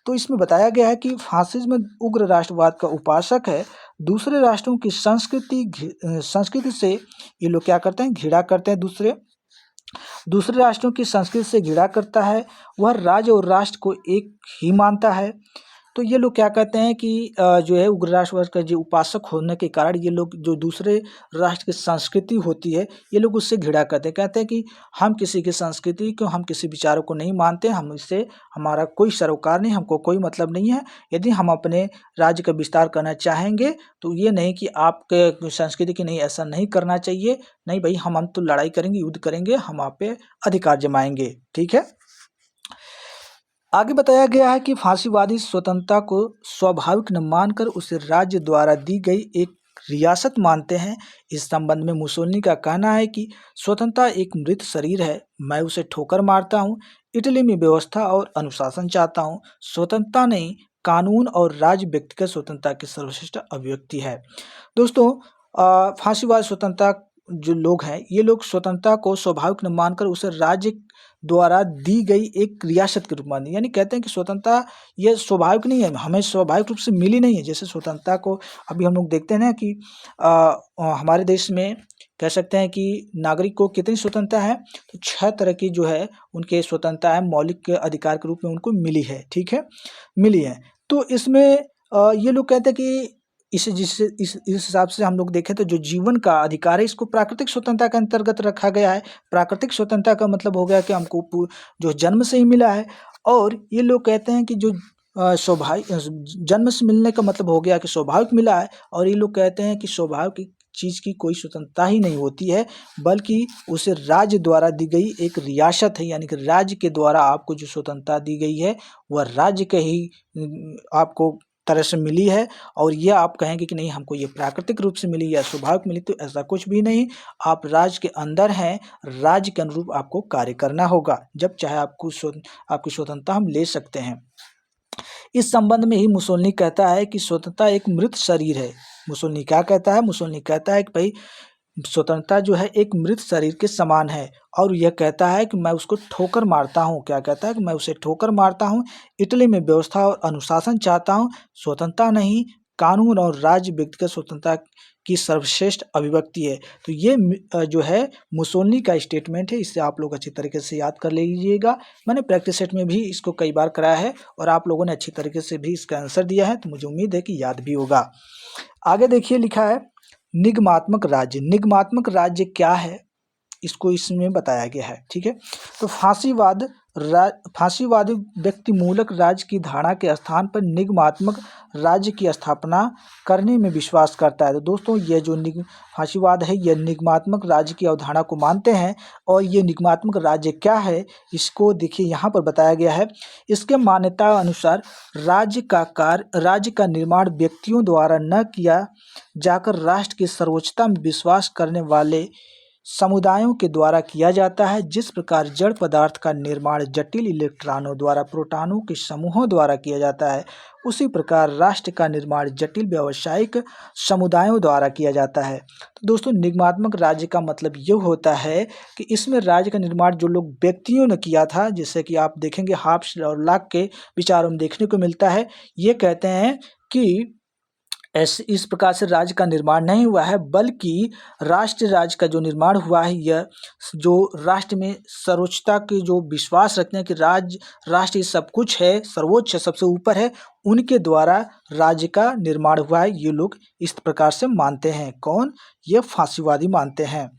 तो इसमें बताया गया है कि फासिज्म उग्र राष्ट्रवाद का उपासक है। दूसरे राष्ट्रों की संस्कृति से ये लोग क्या करते हैं? घृणा करते हैं। दूसरे राष्ट्रों की संस्कृति से घृणा करता है। वह राज्य और राष्ट्र को एक ही मानता है। तो ये लोग क्या कहते हैं कि जो है उग्र राष्ट्रवाद का जो उपासक होने के कारण ये लोग जो दूसरे राष्ट्र की संस्कृति होती है, ये लोग उससे घृणा करते हैं। कहते हैं कि हम किसी की संस्कृति को, हम किसी विचारों को नहीं मानते, हम इससे हमारा कोई सरोकार नहीं, हमको कोई मतलब नहीं है। यदि हम अपने राज्य का विस्तार करना चाहेंगे तो ये नहीं कि आपके संस्कृति की नहीं, ऐसा नहीं करना चाहिए। नहीं भाई, हम तो लड़ाई करेंगे, युद्ध करेंगे, हम आप पे अधिकार जमाएंगे, ठीक है। आगे बताया गया है कि फांसीवादी स्वतंत्रता को स्वाभाविक न मानकर उसे राज्य द्वारा दी गई एक रियासत मानते हैं। इस संबंध में मुसोलिनी का कहना है कि स्वतंत्रता एक मृत शरीर है, मैं उसे ठोकर मारता हूँ। इटली में व्यवस्था और अनुशासन चाहता हूँ, स्वतंत्रता नहीं, कानून और राज्य व्यक्तिगत स्वतंत्रता की सर्वश्रेष्ठ अभिव्यक्ति है। दोस्तों, फांसीवाद स्वतंत्रता जो लोग हैं, ये लोग स्वतंत्रता को स्वाभाविक न मानकर उसे राज्य द्वारा दी गई एक रियासत के रूप में, यानी कहते हैं कि स्वतंत्रता ये स्वाभाविक नहीं है, हमें स्वाभाविक रूप से मिली नहीं है। जैसे स्वतंत्रता को अभी हम लोग देखते हैं ना कि हमारे देश में कह सकते हैं कि नागरिक को कितनी स्वतंत्रता है, तो 6 तरह की जो है उनके स्वतंत्रता है, मौलिक अधिकार के रूप में उनको मिली है, ठीक है, मिली है। तो इसमें ये लोग कहते हैं कि इस हिसाब से हम लोग देखें तो जो जीवन का अधिकार है, इसको प्राकृतिक स्वतंत्रता के अंतर्गत रखा गया है। प्राकृतिक स्वतंत्रता का मतलब हो गया कि हमको जो जन्म से ही मिला है। और ये लोग कहते हैं कि जो जन्म से मिलने का मतलब हो गया कि स्वाभाविक मिला है। और ये लोग कहते हैं कि स्वाभाविक चीज़ की कोई स्वतंत्रता ही नहीं होती है, बल्कि उसे राज्य द्वारा दी गई एक रियासत है। यानी कि राज्य के द्वारा आपको जो स्वतंत्रता दी गई है, वह राज्य के ही आपको तरह से मिली है। और ये आप कहेंगे कि नहीं, हमको ये प्राकृतिक रूप से मिली या स्वाभाविक मिली, तो ऐसा कुछ भी नहीं। आप राज्य के अंदर हैं, राज्य के अनुरूप आपको कार्य करना होगा। जब चाहे आपकी स्वतंत्रता हम ले सकते हैं। इस संबंध में ही मुसोलिनी कहता है कि स्वतंत्रता एक मृत शरीर है। मुसोलिनी क्या कहता है? मुसोलिनी कहता है कि भाई स्वतंत्रता जो है एक मृत शरीर के समान है। और यह कहता है कि मैं उसको ठोकर मारता हूँ। क्या कहता है? कि मैं उसे ठोकर मारता हूँ। इटली में व्यवस्था और अनुशासन चाहता हूँ, स्वतंत्रता नहीं, कानून और राज्य व्यक्तिगत स्वतंत्रता की सर्वश्रेष्ठ अभिव्यक्ति है। तो ये जो है मुसोलिनी का स्टेटमेंट है। इससे आप लोग अच्छी तरीके से याद कर लीजिएगा। मैंने प्रैक्टिस सेट में भी इसको कई बार कराया है और आप लोगों ने अच्छी तरीके से भी इसका आंसर दिया है, तो मुझे उम्मीद है कि याद भी होगा। आगे देखिए, लिखा है निगमात्मक राज्य। निगमात्मक राज्य क्या है, इसको इसमें बताया गया है, ठीक है। तो फांसीवादी व्यक्ति मूलक राज्य की धारणा के स्थान पर निगमात्मक राज्य की स्थापना करने में विश्वास करता है। तो दोस्तों, ये जो फांसीवाद है, ये निगमात्मक राज्य की अवधारणा को मानते हैं। और ये निगमात्मक राज्य क्या है, इसको देखिए यहाँ पर बताया गया है। इसके मान्यता अनुसार राज्य का निर्माण व्यक्तियों द्वारा न किया जाकर राष्ट्र की सर्वोच्चता में विश्वास करने वाले समुदायों के द्वारा किया जाता है। जिस प्रकार जड़ पदार्थ का निर्माण जटिल इलेक्ट्रॉनों द्वारा, प्रोटॉनों के समूहों द्वारा किया जाता है, उसी प्रकार राष्ट्र का निर्माण जटिल व्यावसायिक समुदायों द्वारा किया जाता है। तो दोस्तों, निगमात्मक राज्य का मतलब ये होता है कि इसमें राज्य का निर्माण जो लोग व्यक्तियों ने किया था, जैसे कि आप देखेंगे हाब्स और लॉक के विचारों में देखने को मिलता है। ये कहते हैं कि इस प्रकार से राज्य का निर्माण नहीं हुआ है, बल्कि राष्ट्र राज्य का जो निर्माण हुआ है, यह जो राष्ट्र में सर्वोच्चता की जो विश्वास रखते हैं कि राष्ट्र सब कुछ है, सर्वोच्च है, सबसे ऊपर है, उनके द्वारा राज्य का निर्माण हुआ है। ये लोग इस प्रकार से मानते हैं। कौन? ये फांसीवादी मानते हैं,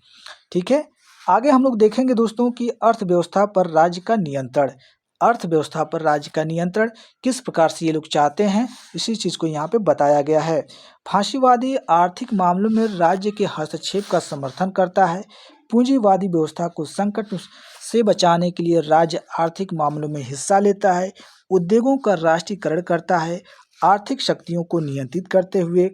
ठीक है। आगे हम लोग देखेंगे दोस्तों कि अर्थव्यवस्था पर राज्य का नियंत्रण। अर्थव्यवस्था पर राज्य का नियंत्रण किस प्रकार से ये लोग चाहते हैं, इसी चीज़ को यहाँ पे बताया गया है। फांसीवादी आर्थिक मामलों में राज्य के हस्तक्षेप का समर्थन करता है। पूंजीवादी व्यवस्था को संकट से बचाने के लिए राज्य आर्थिक मामलों में हिस्सा लेता है। उद्योगों का राष्ट्रीयकरण करता है। आर्थिक शक्तियों को नियंत्रित करते हुए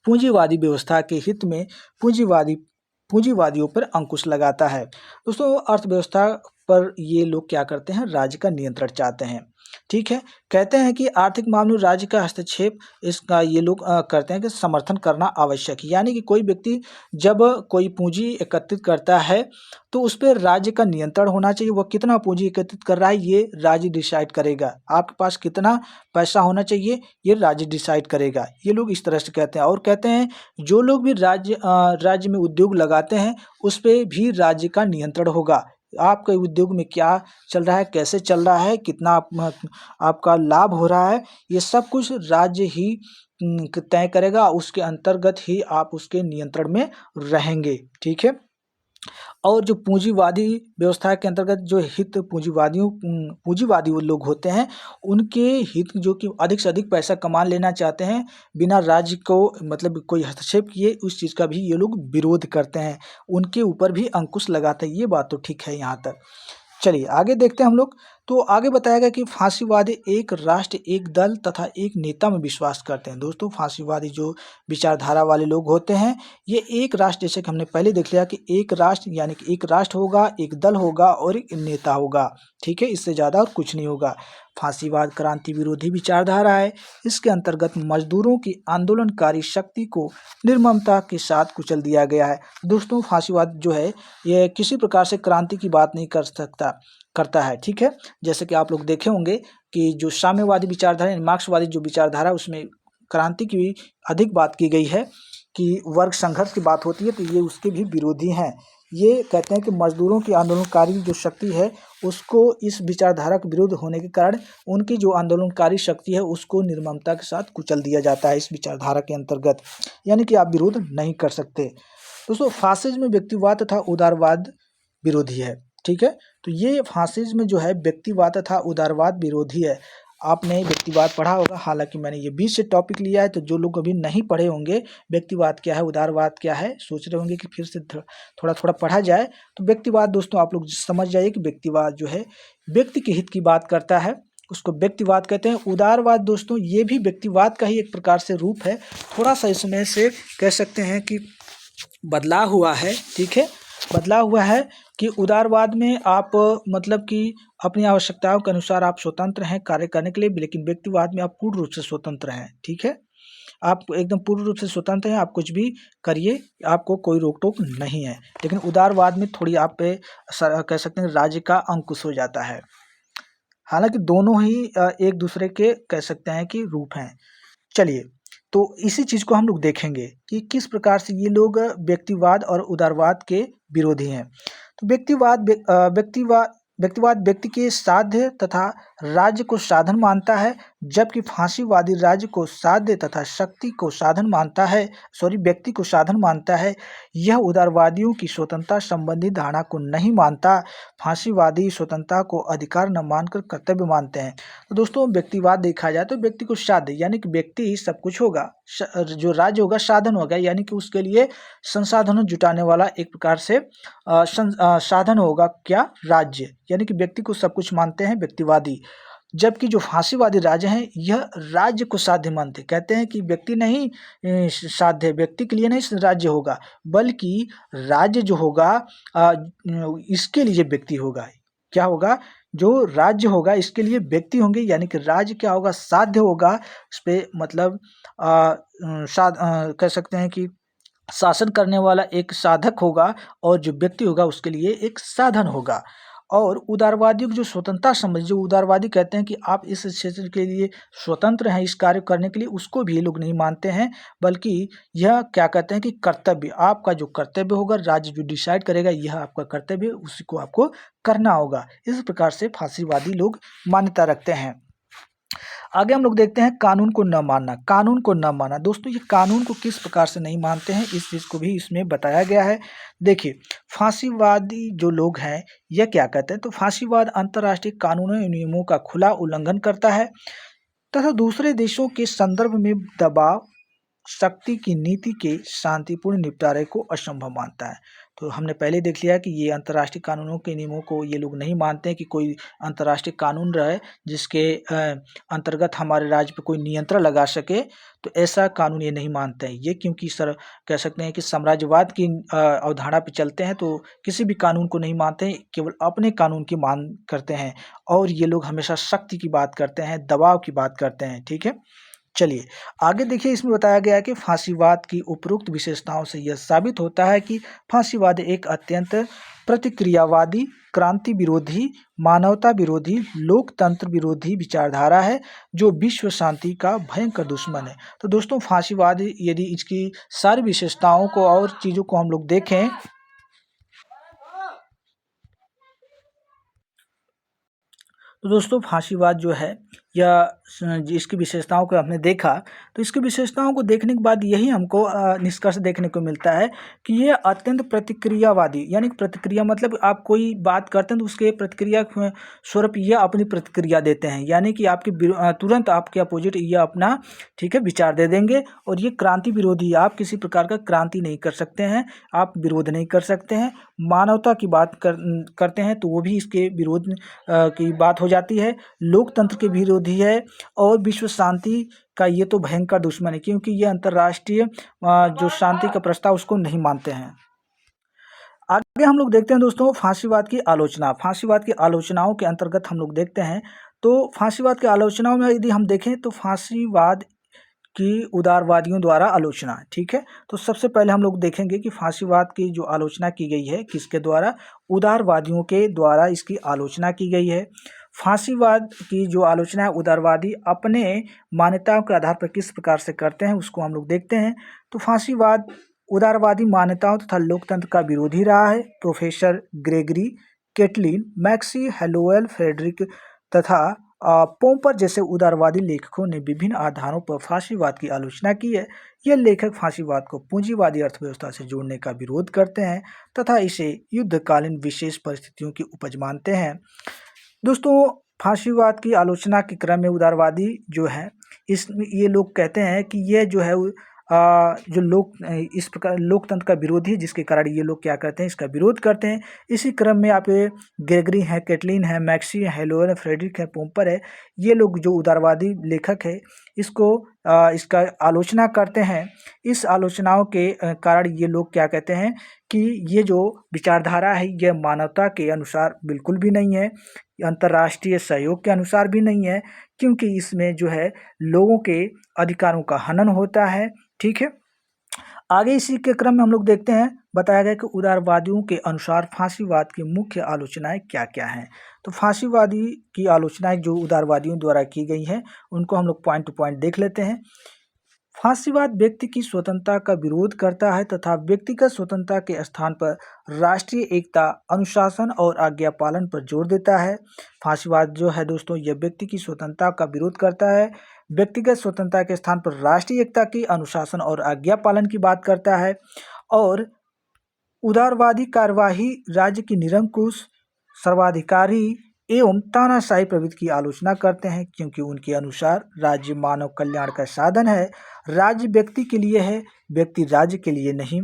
पूंजीवादी व्यवस्था के हित में पूंजीवादियों पर अंकुश लगाता है। दोस्तों, अर्थव्यवस्था पर ये लोग क्या करते हैं, राज्य का नियंत्रण चाहते हैं। ठीक है, कहते हैं कि आर्थिक मामलों में राज्य का हस्तक्षेप इसका ये लोग करते हैं कि समर्थन करना आवश्यक है। यानी कि कोई व्यक्ति जब कोई पूंजी एकत्रित करता है तो उस पर राज्य का नियंत्रण होना चाहिए। वह कितना पूंजी एकत्रित कर रहा है ये राज्य डिसाइड करेगा। आपके पास कितना पैसा होना चाहिए ये राज्य डिसाइड करेगा। ये लोग इस तरह से कहते हैं। और कहते हैं जो लोग भी राज्य में उद्योग लगाते हैं उस पर भी राज्य का नियंत्रण होगा। आपके उद्योग में क्या चल रहा है, कैसे चल रहा है, कितना आपका लाभ हो रहा है, ये सब कुछ राज्य ही तय करेगा। उसके अंतर्गत ही आप उसके नियंत्रण में रहेंगे। ठीक है। और जो पूंजीवादी व्यवस्था के अंतर्गत जो हित पूंजीवादी वो लोग होते हैं, उनके हित जो कि अधिक से अधिक पैसा कमा लेना चाहते हैं बिना राज्य को मतलब कोई हस्तक्षेप किए, उस चीज़ का भी ये लोग विरोध करते हैं। उनके ऊपर भी अंकुश लगाते हैं। ये बात तो ठीक है यहाँ तक। चलिए आगे देखते हैं हम लोग। तो आगे बताया गया कि फांसीवादी एक राष्ट्र, एक दल तथा एक नेता में विश्वास करते हैं। दोस्तों, फांसीवादी जो विचारधारा वाले लोग होते हैं, ये एक राष्ट्र, जैसे कि हमने पहले देख लिया कि एक राष्ट्र यानी कि एक राष्ट्र होगा, एक दल होगा और एक नेता होगा। ठीक है, इससे ज़्यादा और कुछ नहीं होगा। फांसीवाद क्रांति विरोधी विचारधारा है। इसके अंतर्गत मजदूरों की आंदोलनकारी शक्ति को निर्ममता के साथ कुचल दिया गया है। दोस्तों, फांसीवाद जो है ये किसी प्रकार से क्रांति की बात नहीं करता है। ठीक है, जैसे कि आप लोग देखे होंगे कि जो साम्यवादी विचारधारा, मार्क्सवादी जो विचारधारा, उसमें क्रांति की भी अधिक बात की गई है कि वर्ग संघर्ष की बात होती है, तो ये उसके भी विरोधी हैं। ये कहते हैं कि मजदूरों की आंदोलनकारी जो शक्ति है उसको, इस विचारधारा के विरुद्ध होने के कारण उनकी जो आंदोलनकारी शक्ति है उसको निर्ममता के साथ कुचल दिया जाता है इस विचारधारा के अंतर्गत। यानी कि आप विरोध नहीं कर सकते। दोस्तों, फासिज्म में व्यक्तिवाद तथा उदारवाद विरोधी है। ठीक है, तो ये फासिज्म जो है व्यक्तिवाद तथा उदारवाद विरोधी है। आपने व्यक्तिवाद पढ़ा होगा, हालांकि मैंने ये बीच से टॉपिक लिया है, तो जो लोग अभी नहीं पढ़े होंगे व्यक्तिवाद क्या है, उदारवाद क्या है, सोच रहे होंगे कि फिर से थोड़ा थोड़ा पढ़ा जाए। तो व्यक्तिवाद दोस्तों आप लोग समझ जाइए कि व्यक्तिवाद जो है व्यक्ति के हित की बात करता है, उसको व्यक्तिवाद कहते हैं। उदारवाद दोस्तों ये भी व्यक्तिवाद का ही एक प्रकार से रूप है। थोड़ा सा इसमें से कह सकते हैं कि बदलाव हुआ है। ठीक है, बदलाव हुआ है कि उदारवाद में आप मतलब कि अपनी आवश्यकताओं के अनुसार आप स्वतंत्र हैं कार्य करने के लिए, लेकिन व्यक्तिवाद में आप पूर्ण रूप से स्वतंत्र हैं। ठीक है, आप एकदम पूर्ण रूप से स्वतंत्र हैं, आप कुछ भी करिए, आपको कोई रोक टोक नहीं है। लेकिन उदारवाद में थोड़ी आप पे कह सकते हैं राज्य का अंकुश हो जाता है। हालांकि दोनों ही एक दूसरे के कह सकते हैं कि रूप हैं। चलिए, तो इसी चीज़ को हम लोग देखेंगे कि किस प्रकार से ये लोग व्यक्तिवाद और उदारवाद के विरोधी हैं। तो व्यक्तिवाद व्यक्ति के साध्य तथा राज्य को साधन मानता है, जबकि फांसीवादी राज्य को साध्य तथा शक्ति को साधन मानता है, व्यक्ति को साधन मानता है। यह उदारवादियों की स्वतंत्रता संबंधी धारणा को नहीं मानता। फांसीवादी स्वतंत्रता को अधिकार न मानकर कर्तव्य मानते हैं। तो दोस्तों, व्यक्तिवाद देखा जाए तो व्यक्ति को साध्य यानी कि व्यक्ति ही सब कुछ होगा, जो राज्य होगा साधन होगा, यानी कि उसके लिए संसाधनों जुटाने वाला एक प्रकार से साधन होगा। क्या? राज्य। यानी कि व्यक्ति को सब कुछ मानते हैं व्यक्तिवादी। जबकि जो फांसीवादी राज्य हैं यह राज्य को साध्य मानते, कहते हैं कि व्यक्ति नहीं साध्य, व्यक्ति के लिए नहीं राज्य होगा, बल्कि राज्य जो होगा इसके लिए व्यक्ति होगा। क्या होगा? जो राज्य होगा इसके लिए व्यक्ति होंगे, यानी कि राज्य क्या होगा? साध्य होगा। इस पे मतलब कह सकते हैं कि शासन करने वाला एक साधक होगा और जो व्यक्ति होगा उसके लिए एक साधन होगा। और उदारवादियों की जो स्वतंत्रता समझ, जो उदारवादी कहते हैं कि आप इस क्षेत्र के लिए स्वतंत्र हैं इस कार्य करने के लिए, उसको भी ये लोग नहीं मानते हैं, बल्कि यह क्या कहते हैं कि कर्तव्य, आपका जो कर्तव्य होगा, राज्य जो डिसाइड करेगा यह आपका कर्तव्य है, उसी को आपको करना होगा। इस प्रकार से फांसीवादी लोग मान्यता रखते हैं। आगे हम लोग देखते हैं कानून को न मानना। कानून को न मानना दोस्तों, ये कानून को किस प्रकार से नहीं मानते हैं इस चीज़ को भी इसमें बताया गया है। देखिए, फांसीवादी जो लोग हैं यह क्या कहते हैं, तो फांसीवाद अंतर्राष्ट्रीय कानूनों और नियमों का खुला उल्लंघन करता है तथा दूसरे देशों के संदर्भ में दबाव शक्ति की नीति के शांतिपूर्ण निपटारे को असंभव मानता है। तो हमने पहले देख लिया कि ये अंतर्राष्ट्रीय कानूनों के नियमों को ये लोग नहीं मानते हैं कि कोई अंतर्राष्ट्रीय कानून रहे जिसके अंतर्गत हमारे राज्य पे कोई नियंत्रण लगा सके, तो ऐसा कानून ये नहीं मानते हैं। ये क्योंकि सर कह सकते हैं कि साम्राज्यवाद की अवधारणा पे चलते हैं, तो किसी भी कानून को नहीं मानते हैं, केवल अपने कानून की मांग करते हैं और ये लोग हमेशा शक्ति की बात करते हैं, दबाव की बात करते हैं। ठीक है, चलिए आगे देखिए, इसमें बताया गया है कि फांसीवाद की उपरोक्त विशेषताओं से यह साबित होता है कि फांसीवाद एक अत्यंत प्रतिक्रियावादी, क्रांति विरोधी, मानवता विरोधी, लोकतंत्र विरोधी विचारधारा है जो विश्व शांति का भयंकर दुश्मन है। तो दोस्तों, फांसीवाद यदि इसकी सारी विशेषताओं को और चीज़ों को हम लोग देखें, तो दोस्तों फांसीवाद जो है या इसकी विशेषताओं को हमने देखा, तो इसकी विशेषताओं को देखने के बाद यही हमको निष्कर्ष देखने को मिलता है कि ये अत्यंत प्रतिक्रियावादी, यानी प्रतिक्रिया मतलब आप कोई बात करते हैं तो उसके प्रतिक्रिया स्वरूप ये अपनी प्रतिक्रिया देते हैं, यानी कि आपके तुरंत आपके अपोजिट ये अपना ठीक है विचार दे देंगे। और ये क्रांति विरोधी, आप किसी प्रकार का क्रांति नहीं कर सकते हैं, आप विरोध नहीं कर सकते हैं। मानवता की बात करते हैं तो वो भी इसके विरोध की बात हो जाती है। लोकतंत्र के विरोधी है और विश्व शांति का ये तो भयंकर दुश्मन है, क्योंकि ये अंतर्राष्ट्रीय जो शांति का प्रस्ताव उसको नहीं मानते हैं। आगे हम लोग देखते हैं दोस्तों फांसीवाद की आलोचना। फांसीवाद की आलोचनाओं के अंतर्गत हम लोग देखते हैं, तो फांसीवाद की आलोचनाओं में यदि हम देखें तो फांसीवाद की उदारवादियों द्वारा आलोचना, ठीक है। तो सबसे पहले हम लोग देखेंगे कि फांसीवाद की जो आलोचना की गई है किसके द्वारा, उदारवादियों के द्वारा इसकी आलोचना की गई है। फांसीवाद की जो आलोचना है उदारवादी अपने मान्यताओं के आधार पर किस प्रकार से करते हैं उसको हम लोग देखते हैं। तो फांसीवाद उदारवादी मान्यताओं तथा लोकतंत्र का विरोधी रहा है। Professor Gregory, Caitlin, Maxi Hallowell, Frederick तथा पोम्पर जैसे उदारवादी लेखकों ने विभिन्न आधारों पर फांसीवाद की आलोचना की है। ये लेखक फांसीवाद को पूंजीवादी अर्थव्यवस्था से जोड़ने का विरोध करते हैं तथा इसे युद्धकालीन विशेष परिस्थितियों की उपज मानते हैं। दोस्तों, फांसीवाद की आलोचना के क्रम में उदारवादी जो है ये लोग कहते हैं कि ये जो है जो लोग इस प्रकार लोकतंत्र का विरोधी है, जिसके कारण ये लोग क्या करते हैं, इसका विरोध करते हैं। इसी क्रम में आप ग्रेगरी हैं, केटलिन है, मैक्सी है, हेलोवेल है, फ्रेडरिक है, पोम्पर है, ये लोग जो उदारवादी लेखक है इसको इसका आलोचना करते हैं। इस आलोचनाओं के कारण ये लोग क्या कहते हैं कि ये जो विचारधारा है ये मानवता के अनुसार बिल्कुल भी नहीं है, अंतर्राष्ट्रीय सहयोग के अनुसार भी नहीं है, क्योंकि इसमें जो है लोगों के अधिकारों का हनन होता है। ठीक है, आगे इसी के क्रम में हम लोग देखते हैं, बताया गया कि उदारवादियों के अनुसार फांसीवाद की मुख्य आलोचनाएं क्या क्या हैं। तो फांसीवादी की आलोचनाएं जो उदारवादियों द्वारा की गई हैं उनको हम लोग पॉइंट टू पॉइंट देख लेते हैं। फांसीवाद व्यक्ति की स्वतंत्रता का विरोध करता है तथा व्यक्तिगत स्वतंत्रता के स्थान पर राष्ट्रीय एकता, अनुशासन और आज्ञा पालन पर जोर देता है। फांसीवाद जो है दोस्तों यह व्यक्ति की स्वतंत्रता का विरोध करता है, व्यक्तिगत स्वतंत्रता के स्थान पर राष्ट्रीय एकता की, अनुशासन और आज्ञा पालन की बात करता है। और उदारवादी कार्यवाही राज्य की निरंकुश, सर्वाधिकारी एवं तानाशाही प्रवृत्ति की आलोचना करते हैं, क्योंकि उनके अनुसार राज्य मानव कल्याण का साधन है, राज्य व्यक्ति के लिए है, व्यक्ति राज्य के लिए नहीं।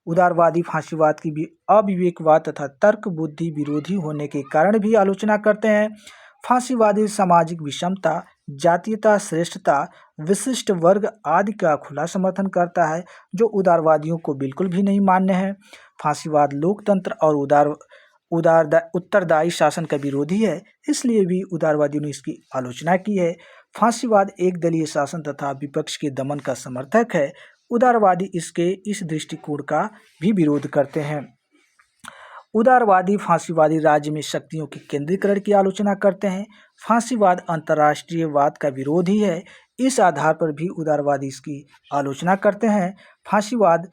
उदारवादी फांसीवाद की भी अविवेकवाद तथा तर्क बुद्धि विरोधी होने के कारण भी आलोचना करते हैं। फांसीवादी सामाजिक विषमता, जातीयता, श्रेष्ठता, विशिष्ट वर्ग आदि का खुला समर्थन करता है, जो उदारवादियों को बिल्कुल भी नहीं मान्य है। फांसीवाद लोकतंत्र और उत्तरदायी शासन का विरोधी है, इसलिए भी उदारवादियों ने इसकी आलोचना की है। फांसीवाद एक दलीय शासन तथा विपक्ष के दमन का समर्थक है। उदारवादी इसके इस दृष्टिकोण का भी विरोध करते हैं। उदारवादी फांसीवादी राज्य में शक्तियों के केंद्रीकरण की आलोचना करते हैं। फांसीवाद अंतर्राष्ट्रीयवाद का विरोधी है, इस आधार पर भी उदारवादी इसकी आलोचना करते हैं। फांसीवाद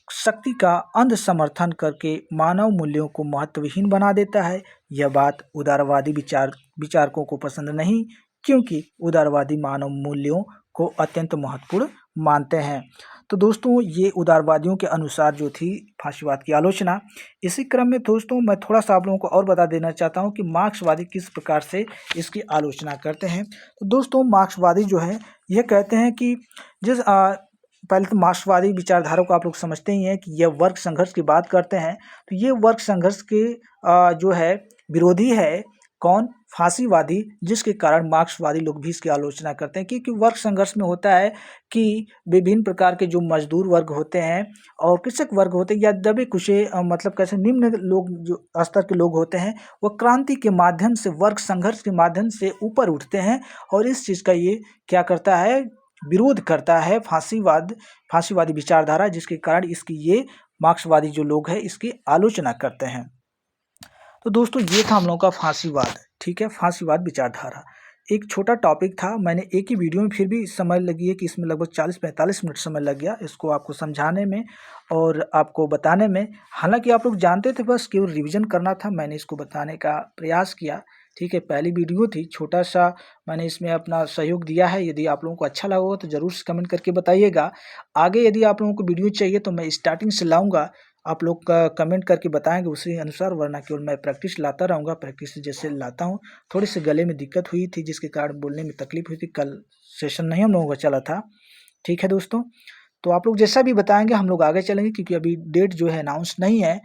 शक्ति का अंध समर्थन करके मानव मूल्यों को महत्वहीन बना देता है। यह बात उदारवादी विचारकों को पसंद नहीं, क्योंकि उदारवादी मानव मूल्यों को अत्यंत महत्वपूर्ण मानते हैं। तो दोस्तों ये उदारवादियों के अनुसार जो थी फांसीवाद की आलोचना। इसी क्रम में दोस्तों मैं थोड़ा-सा आप लोगों को और बता देना चाहता हूँ कि मार्क्सवादी किस प्रकार से इसकी आलोचना करते हैं। तो दोस्तों मार्क्सवादी जो है ये कहते हैं कि पहले तो मार्क्सवादी विचारधारा को आप लोग समझते ही हैं कि यह वर्ग संघर्ष की बात करते हैं। तो ये वर्ग संघर्ष के जो है विरोधी है कौन? फांसीवादी, जिसके कारण मार्क्सवादी लोग भी इसकी आलोचना करते हैं क्योंकि वर्ग संघर्ष में होता है कि विभिन्न प्रकार के जो मजदूर वर्ग होते हैं और कृषक वर्ग होते हैं या दबे कुचे मतलब कैसे निम्न लोग जो स्तर के लोग होते हैं वो क्रांति के माध्यम से वर्ग संघर्ष के माध्यम से ऊपर उठते हैं और इस चीज़ का ये क्या करता है? विरोध करता है फांसीवादी विचारधारा, जिसके कारण इसकी ये मार्क्सवादी जो लोग हैं इसकी आलोचना करते हैं। तो दोस्तों ये था हम लोगों का फांसीवाद, ठीक है, फांसीवाद विचारधारा। एक छोटा टॉपिक था, मैंने एक ही वीडियो में फिर भी समय लगी है कि इसमें लगभग 40-45 मिनट समय लग गया इसको आपको समझाने में और आपको बताने में। हालांकि आप लोग जानते थे, बस केवल रिवीजन करना था, मैंने इसको बताने का प्रयास किया, ठीक है। पहली वीडियो थी, छोटा सा मैंने इसमें अपना सहयोग दिया है। यदि आप लोगों को अच्छा लगा हो तो ज़रूर से कमेंट करके बताइएगा। आगे यदि आप लोगों को वीडियो चाहिए तो मैं स्टार्टिंग से लाऊँगा, आप लोग का कमेंट करके बताएंगे उसी अनुसार, वरना केवल मैं प्रैक्टिस लाता रहूँगा। प्रैक्टिस जैसे लाता हूँ, थोड़ी सी गले में दिक्कत हुई थी जिसके कारण बोलने में तकलीफ हुई थी, कल सेशन नहीं हम लोगों का चला था, ठीक है दोस्तों। तो आप लोग जैसा भी बताएंगे हम लोग आगे चलेंगे क्योंकि अभी डेट जो है अनाउंस नहीं है,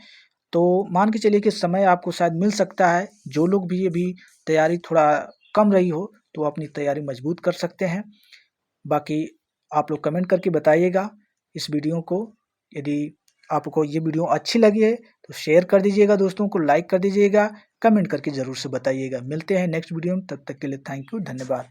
तो मान के चलिए कि समय आपको शायद मिल सकता है। जो लोग भी अभी तैयारी थोड़ा कम रही हो तो अपनी तैयारी मजबूत कर सकते हैं। बाकी आप लोग कमेंट करके बताइएगा इस वीडियो को। यदि आपको ये वीडियो अच्छी लगी है तो शेयर कर दीजिएगा, दोस्तों को लाइक कर दीजिएगा, कमेंट करके ज़रूर से बताइएगा। मिलते हैं नेक्स्ट वीडियो में, तब तक के लिए थैंक यू, धन्यवाद।